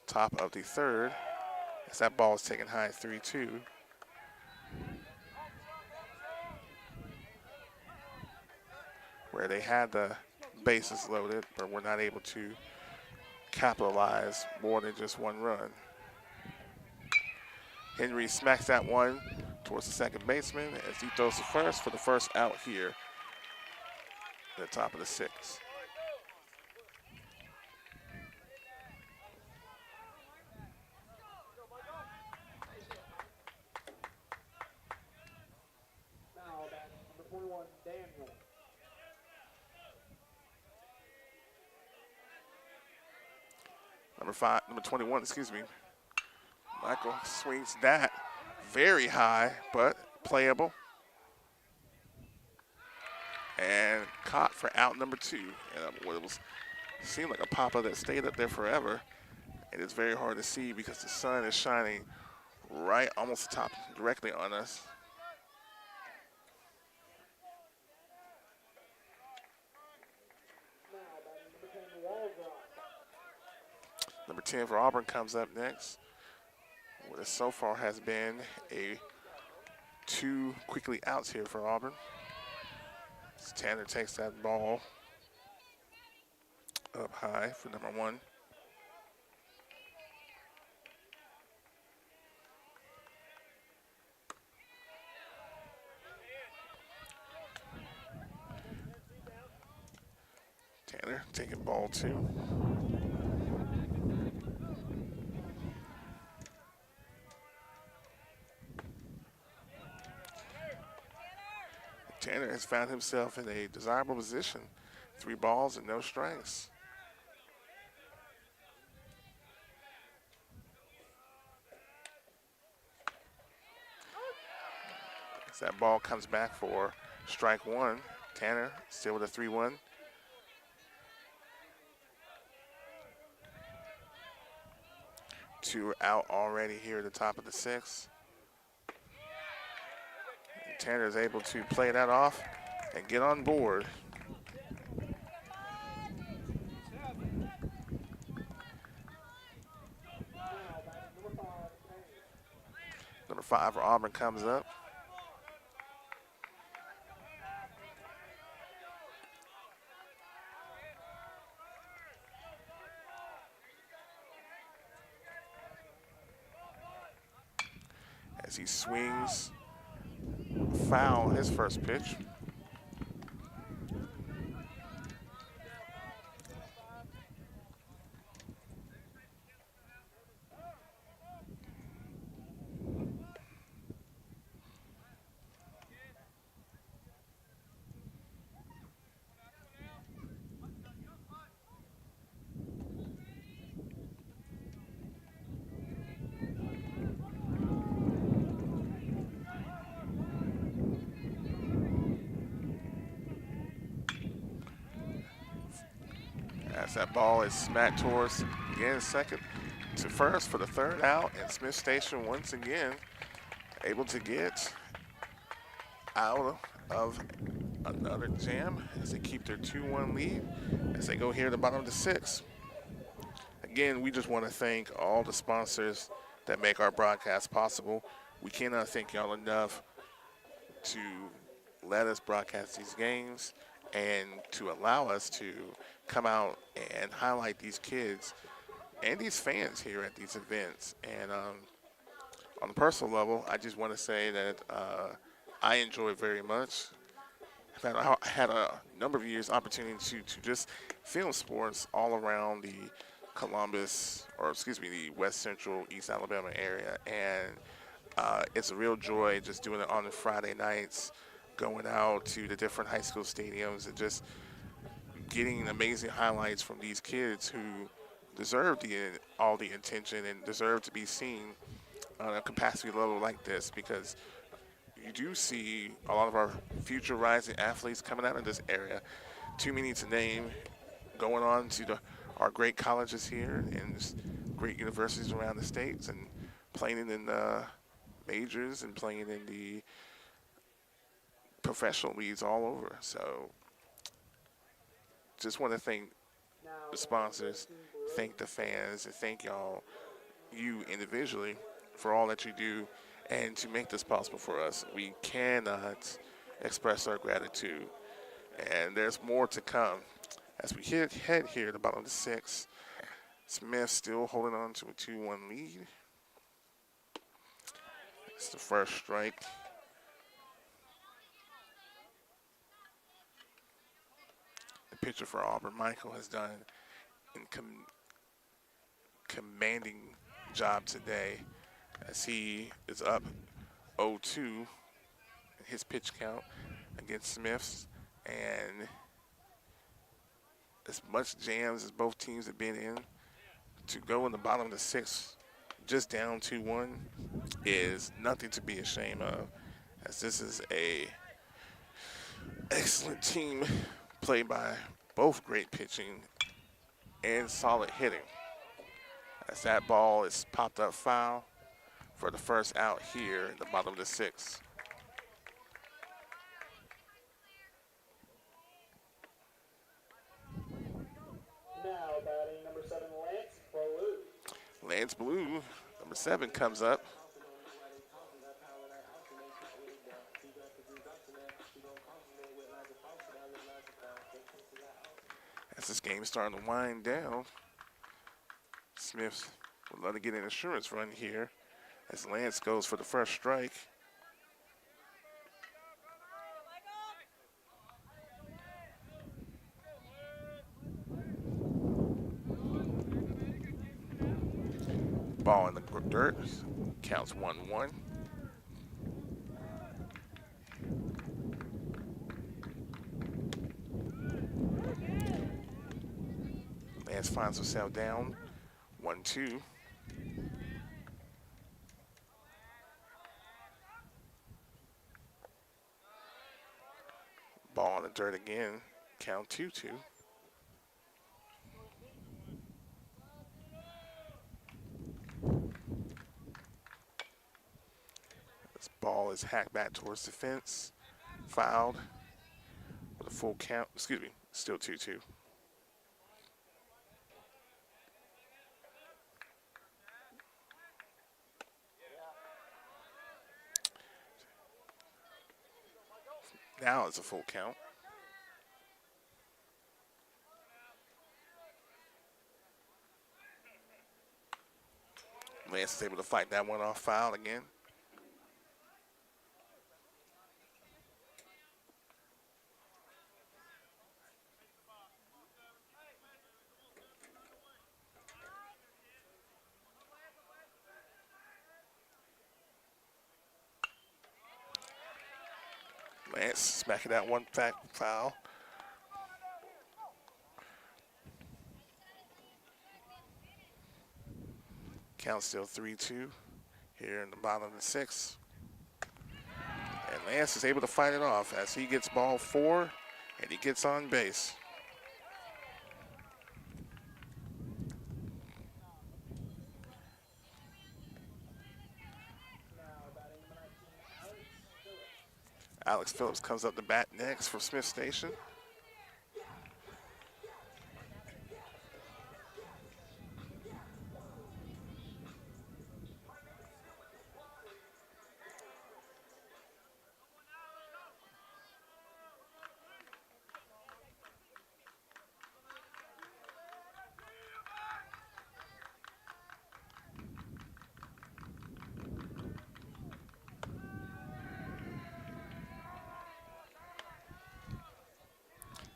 top of the third, as that ball is taken high 3-2. Where they had the bases loaded, but were not able to capitalize more than just one run. Henry smacks that one towards the second baseman as he throws the first for the first out here at the top of the 6th. Now batting number 21, Daniel. Number 21, excuse me. Michael swings that very high, but playable. And caught for out number 2. And what it was seemed like a pop-up that stayed up there forever. It is very hard to see because the sun is shining right almost top directly on us. Now batting number 10, Waldrop. Number 10 for Auburn comes up next. What so far has been a 2 quickly outs here for Auburn. As Tanner takes that ball up high for number 1. Tanner taking ball 2. Tanner has found himself in a desirable position. 3 balls and no strikes. As that ball comes back for strike 1. Tanner still with a 3-1. Two out already here at the top of the 6th. And Tanner is able to play that off and get on board. Now batting number 5, Payne. Number 5 for Auburn comes up. As he swings foul his first pitch. As that ball is smacked towards, again, second to first for the third out. And Smith Station once again able to get out of another jam as they keep their 2-1 lead as they go here at the bottom of the sixth. Again, we just want to thank all the sponsors that make our broadcast possible. We cannot thank y'all enough to let us broadcast these games and to allow us to come out and highlight these kids and these fans here at these events. And on a personal level, I just want to say that I enjoy it very much. I had a number of years opportunity to just film sports all around the Columbus, or excuse me, the West Central, East Alabama area. And it's a real joy just doing it on the Friday nights, going out to the different high school stadiums and just getting amazing highlights from these kids who deserve all the attention and deserve to be seen on a capacity level like this, because you do see a lot of our future rising athletes coming out of this area. Too many to name, going on to our great colleges here and just great universities around the states and playing in the majors and playing in the professional leagues all over. So just want to thank the sponsors, thank the fans, and thank you individually for all that you do and to make this possible for us. We cannot express our gratitude, and there's more to come. As we head here at the bottom of the sixth, Smith still holding on to a 2-1 lead. It's the first strike. The pitcher for Auburn, Michael, has done a commanding job today as he is up 0-2 in his pitch count against Smiths. And as much jams as both teams have been in, to go in the bottom of the sixth just down 2-1 is nothing to be ashamed of, as this is a excellent team played by both great pitching and solid hitting. As that ball is popped up foul for the first out here in the bottom of the sixth. Now batting number 7, Lance Blue. Lance Blue, number 7, comes up. As this game is starting to wind down, Smith would love to get an insurance run here as Lance goes for the first strike. Ball in the dirt, counts 1-1. Lance finds himself down 1-2. Ball in the dirt again, count 2-2. This ball is hacked back towards the fence, fouled with a full count, excuse me, still 2-2. Now it's a full count. Lance is able to fight that one off, foul again. Lance smacking that one back, foul. Count still 3-2 here in the bottom of the sixth. And Lance is able to fight it off as he gets ball 4 and he gets on base. Alex Phillips comes up to bat next for Smith Station.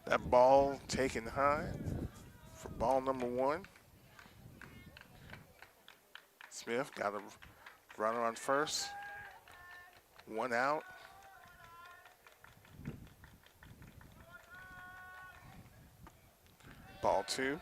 That ball taken high for ball number 1. Smith got a runner on first. 1 out. Ball 2.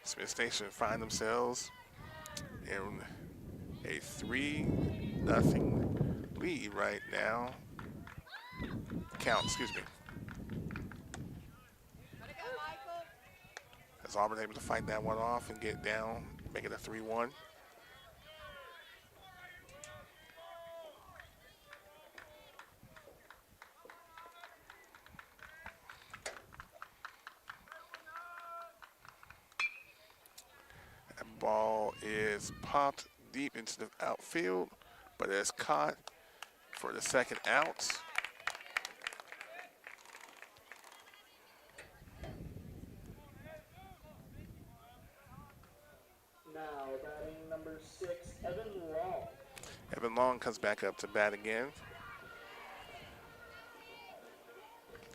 Smith Station find themselves in a 3-0 lead right now. Count, excuse me. As Auburn able to fight that one off and get down, make it a 3-1. That ball is popped deep into the outfield, but it's caught for the second out. Now batting number 6, Evan Long. Evan Long comes back up to bat again,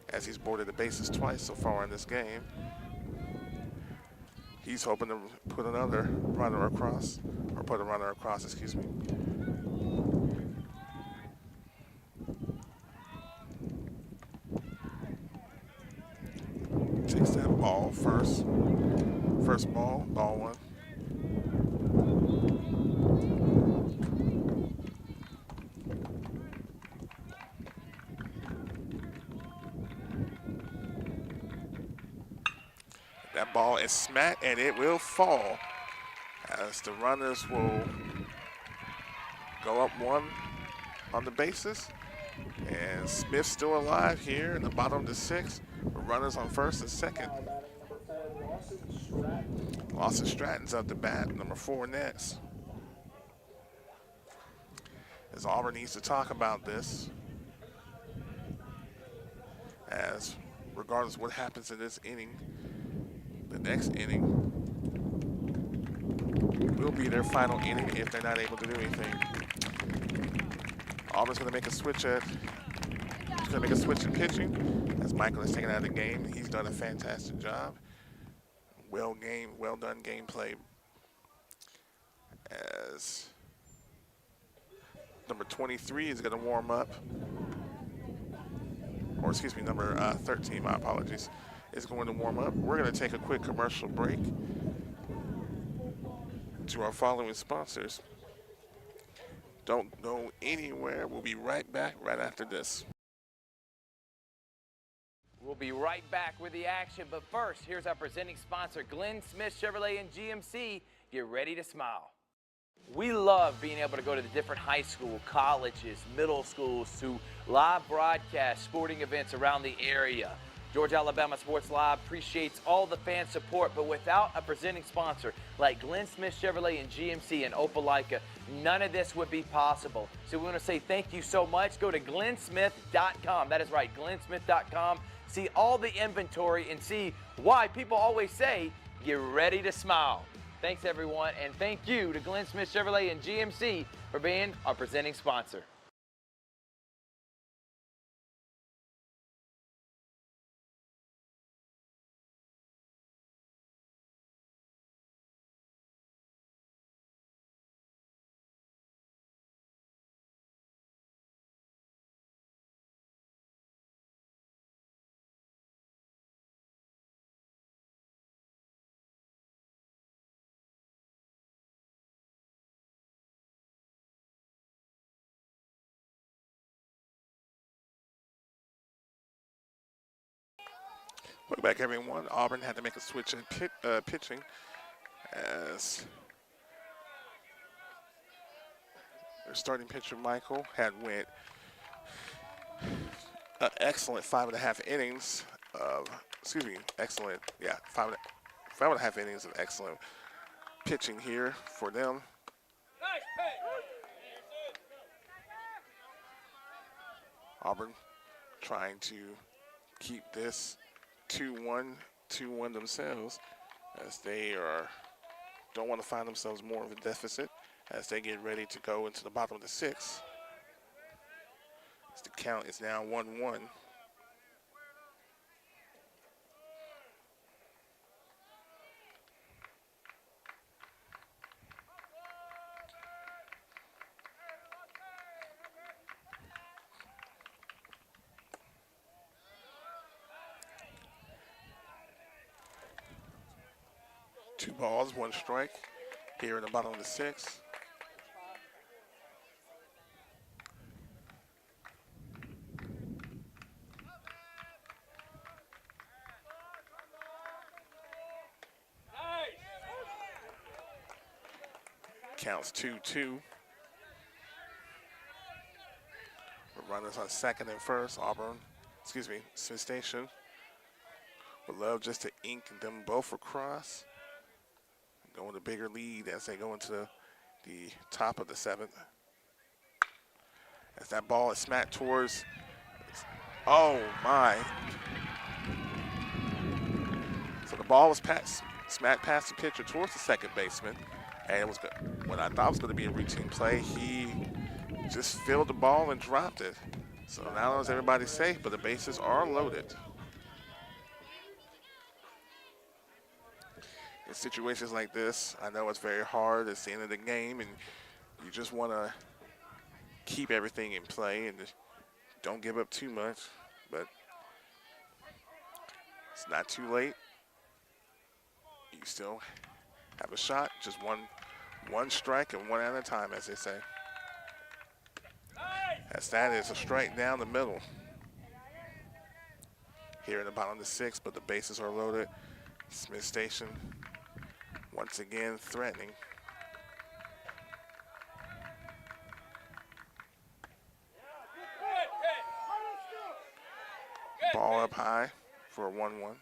as he's boarded the bases twice so far in this game. He's hoping to put another runner across, or put a runner across, excuse me. Takes that ball first. First ball, ball 1. That ball is smacked and it will fall, as the runners will go up 1 on the bases. And Smith's still alive here in the bottom of the 6th. Runners on first and second. Now batting number 4, Lawson Stratton. Lawson Stratton's up to bat, number 4 next. As Auburn needs to talk about this, as regardless of what happens in this inning, the next inning will be their final inning if they're not able to do anything. Auburn's going to make a switch in pitching, as Michael is taken out of the game. He's done a fantastic job. Well done gameplay. As number 23 is going to warm up, or excuse me, number 13, my apologies, is going to warm up. We're going to take a quick commercial break to our following sponsors. Don't go anywhere. We'll be right back right after this. We'll be right back with the action, but first, here's our presenting sponsor, Glenn Smith Chevrolet and GMC. Get ready to smile. We love being able to go to the different high school, colleges, middle schools to live broadcast sporting events around the area. Georgia Alabama Sports Live appreciates all the fan support, but without a presenting sponsor like Glenn Smith Chevrolet and GMC in Opelika, none of this would be possible. So we want to say thank you so much. Go to glennsmith.com. That is right, glennsmith.com. See all the inventory and see why people always say, get ready to smile. Thanks, everyone, and thank you to Glenn Smith Chevrolet and GMC for being our presenting sponsor. Welcome back, everyone. Auburn had to make a switch in pitching as their starting pitcher, Michael, had went excellent 5.5 innings of, excellent, yeah, 5.5 innings of excellent pitching here for them. Auburn trying to keep this 2-1 themselves as they don't want to find themselves more of a deficit as they get ready to go into the bottom of the sixth. As the count is now 1-1. Two balls, one strike here in the bottom of the sixth. Counts 2-2. Runners on second and first. Smith Station would love just to ink them both across. Go with a bigger lead as they go into the top of the seventh. As that ball is smacked towards, oh my. So the ball was smacked past the pitcher towards the second baseman. And it was what I thought was going to be a routine play. He just fielded the ball and dropped it. So now is everybody safe, but the bases are loaded. In situations like this, I know it's very hard. It's the end of the game, and you just want to keep everything in play and don't give up too much. But it's not too late. You still have a shot. Just one strike and one at a time, as they say. As that is a strike down the middle here in the bottom of the sixth, but the bases are loaded. Smith Station once again threatening. Ball up high for a 1-1.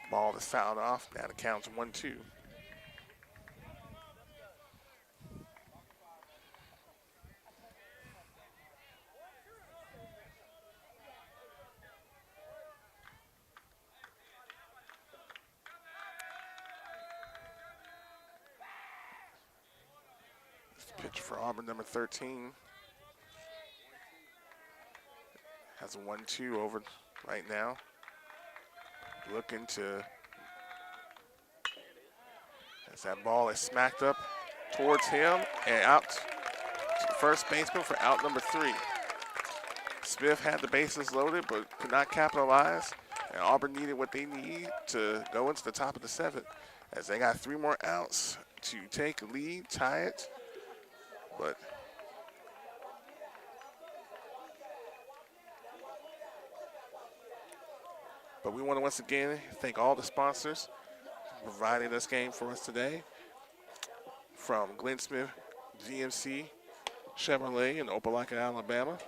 Ball is fouled off. Now the count's 1-2. Pitch for Auburn, number 13. Has a 1-2 over right now. Looking to, as that ball is smacked up towards him and out to the first baseman for out number 3. Smith had the bases loaded but could not capitalize, and Auburn needed what they need to go into the top of the seventh as they got 3 more outs to take a lead, tie it, but we want to once again thank all the sponsors for providing this game for us today. From Glenn Smith, GMC, Chevrolet in Opelika, Alabama.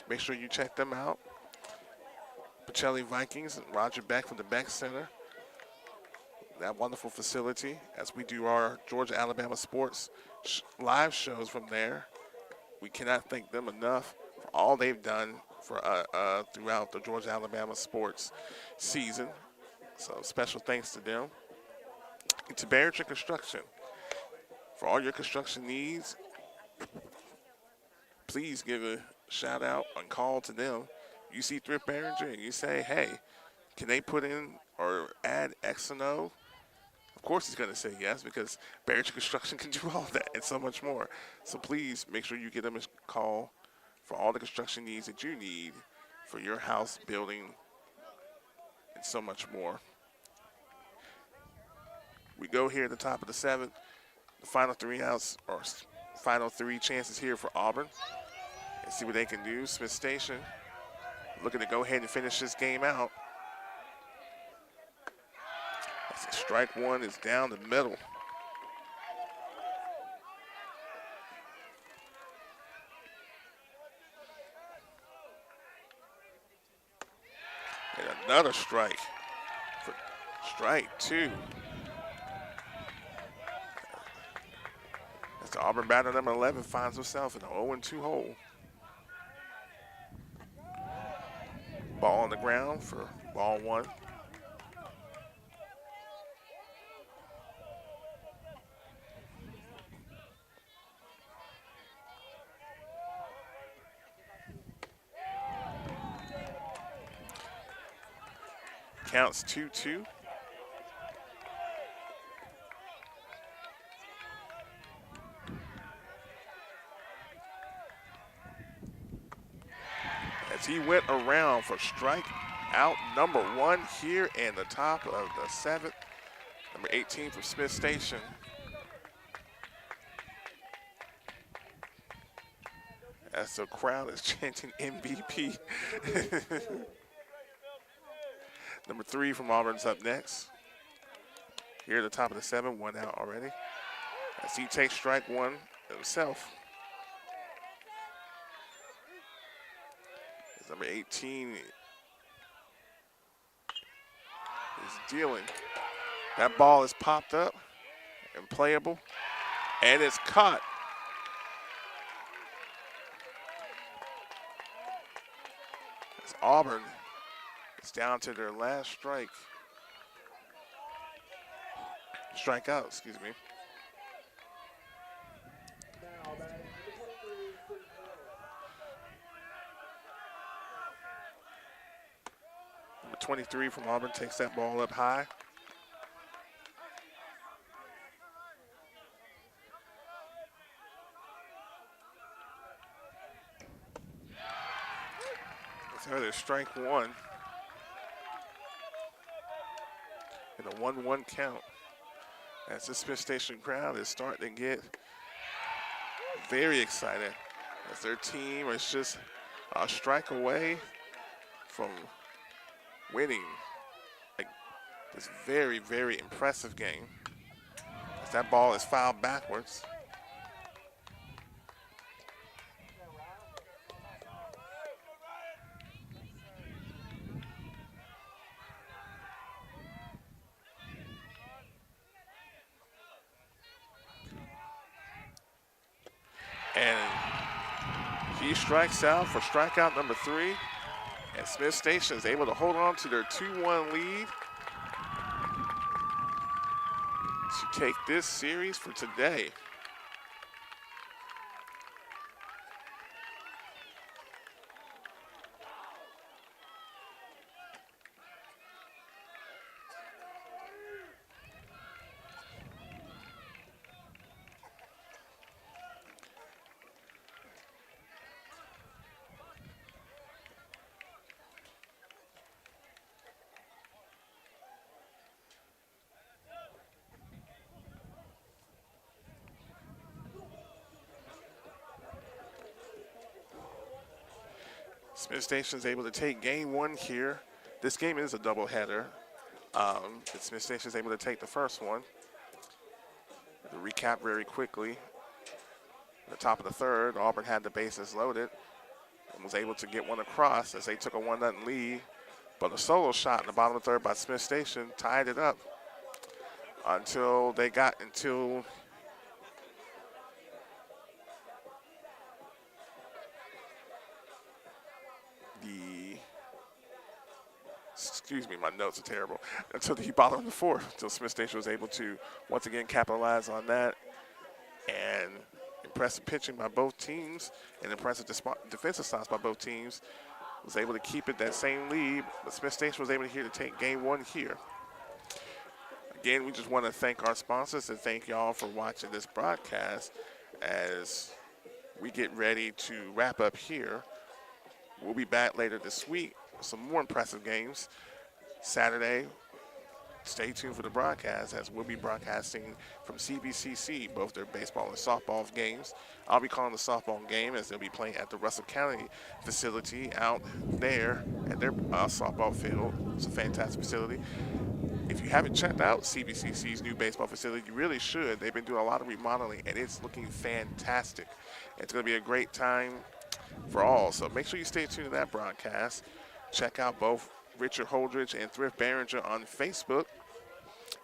Make sure you check them out. Pacelli Vikings and Roger Beck from the Beck Center. That wonderful facility as we do our Georgia, Alabama sports live shows from there. We cannot thank them enough for all they've done for throughout the Georgia, Alabama sports season. So special thanks to them. And to Barringer Construction. For all your construction needs, please give a shout out and call to them. You see Thrift Barringer and you say, hey, can they put in or add X and O? Of course he's going to say yes, because Barringer Construction can do all that and so much more. So please make sure you give them a call for all the construction needs that you need for your house, building, and so much more. We go here at the top of the 7th. The final 3 outs, or final 3 chances here for Auburn. And see what they can do. Smith Station looking to go ahead and finish this game out. Strike 1 is down the middle. And another strike for strike 2. As the Auburn batter number 11 finds himself in an 0-2 hole. Ball on the ground for ball 1. Counts 2-2. As he went around for strike out number 1 here in the top of the 7th. Number 18 from Smith Station. As the crowd is chanting MVP. Number 3 from Auburn's up next. Here at the top of the 7th, 1 out already. As he takes strike 1 himself. As number 18 is dealing. That ball is popped up and playable, and it's caught. As Auburn is down to their last strikeout, excuse me. Now batting number 23 for Hill. Number 23 from Auburn takes that ball up high. So there's strike 1. And a 1-1 count. As the Smith Station crowd is starting to get very excited. As their team is just a strike away from winning this very, very impressive game. As that ball is fouled backwards. And he strikes out for strikeout number 3. And Smith Station is able to hold on to their 2-1 lead to take this series for today. Smith Station is able to take game 1 here. This game is a doubleheader. Smith Station is able to take the first one. To recap very quickly, at the top of the 3rd, Auburn had the bases loaded and was able to get one across as they took a 1-0 lead. But a solo shot in the bottom of the 3rd by Smith Station tied it up until they got into excuse me, my notes are terrible. Until the bottom of the 4th, until Smith Station was able to once again capitalize on that. And impressive pitching by both teams and impressive defensive stops by both teams was able to keep it that same lead. But Smith Station was able to take game 1 here. Again, we just want to thank our sponsors and thank y'all for watching this broadcast as we get ready to wrap up here. We'll be back later this week with some more impressive games. Saturday, stay tuned for the broadcast as we'll be broadcasting from CBCC, both their baseball and softball games. I'll be calling the softball game as they'll be playing at the Russell County facility out there at their softball field. It's a fantastic facility. If you haven't checked out CBCC's new baseball facility, you really should. They've been doing a lot of remodeling, and it's looking fantastic. It's going to be a great time for all, so make sure you stay tuned to that broadcast. Check out both Richard Holdridge and Thrift Behringer on Facebook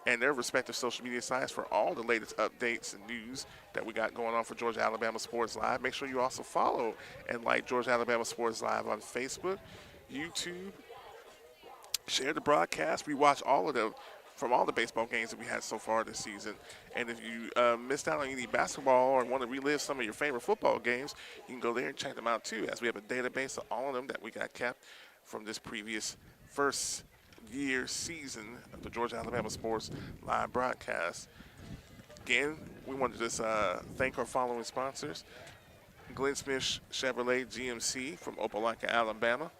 and their respective social media sites for all the latest updates and news that we got going on for Georgia Alabama Sports Live. Make sure you also follow and like Georgia Alabama Sports Live on Facebook, YouTube. Share the broadcast. We watch all of them from all the baseball games that we had so far this season. And if you missed out on any basketball or want to relive some of your favorite football games, you can go there and check them out too, as we have a database of all of them that we got kept from this previous first year season of the Georgia Alabama Sports Live broadcast. Again, we want to just thank our following sponsors: Glenn Smith Chevrolet GMC from Opelika, Alabama.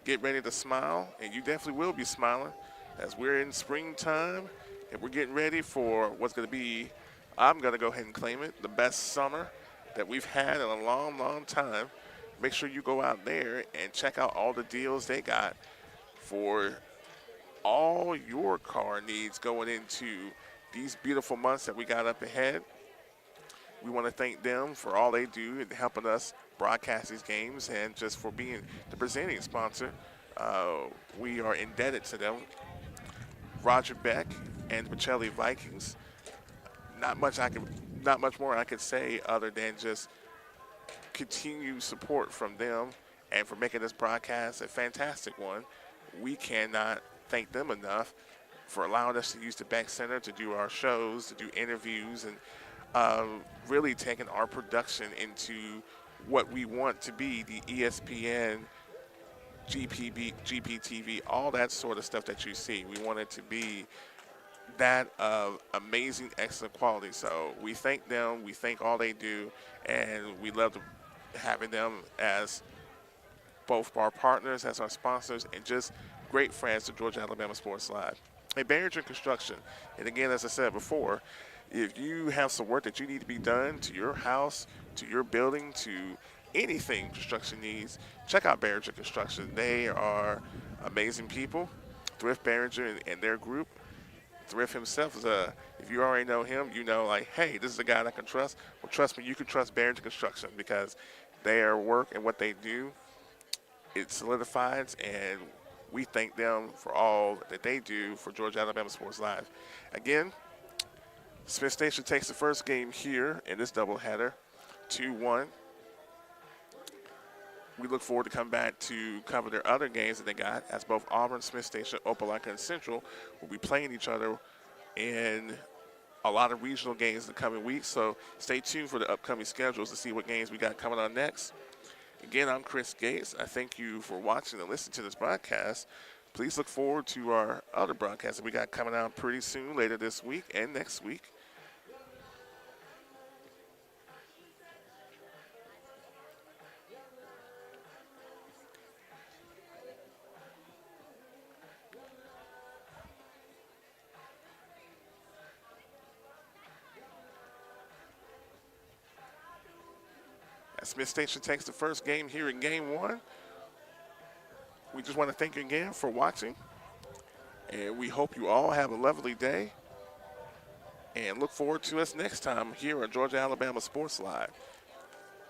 Get ready to smile, and you definitely will be smiling as we're in springtime and we're getting ready for what's going to be, I'm going to go ahead and claim it, the best summer that we've had in a long, long time. Make sure you go out there and check out all the deals they got for all your car needs going into these beautiful months that we got up ahead. We want to thank them for all they do in helping us broadcast these games and just for being the presenting sponsor. We are indebted to them. Roger Beck and Pacelli Vikings. Not much more I could say other than just continued support from them and for making this broadcast a fantastic one. We cannot thank them enough for allowing us to use the back center to do our shows, to do interviews, and really taking our production into what we want to be, the ESPN, GPTV, all that sort of stuff that you see. We want it to be that of amazing, excellent quality. So we thank them, we thank all they do, and we love having them as both our partners, as our sponsors, and just great friends to Georgia Alabama Sports Live. Hey, Behringer Construction, and again, as I said before, if you have some work that you need to be done to your house, to your building, to anything construction needs, check out Behringer Construction. They are amazing people. Thrift Behringer and their group. Thrift himself is if you already know him, you know, like, hey, this is a guy that I can trust. Well, trust me, you can trust Behringer Construction because their work and what they do, it solidifies, and we thank them for all that they do for Georgia Alabama Sports Live. Again, Smith Station takes the first game here in this doubleheader, 2-1. We look forward to come back to cover their other games that they got, as both Auburn, Smith Station, Opelika, and Central will be playing each other in a lot of regional games in the coming weeks. So stay tuned for the upcoming schedules to see what games we got coming on next. Again, I'm Chris Gates. I thank you for watching and listening to this broadcast. Please look forward to our other broadcasts that we got coming out pretty soon, later this week and next week. Smith Station takes the first game here in game one. We just want to thank you again for watching, and we hope you all have a lovely day, and look forward to us next time here on Georgia Alabama Sports Live.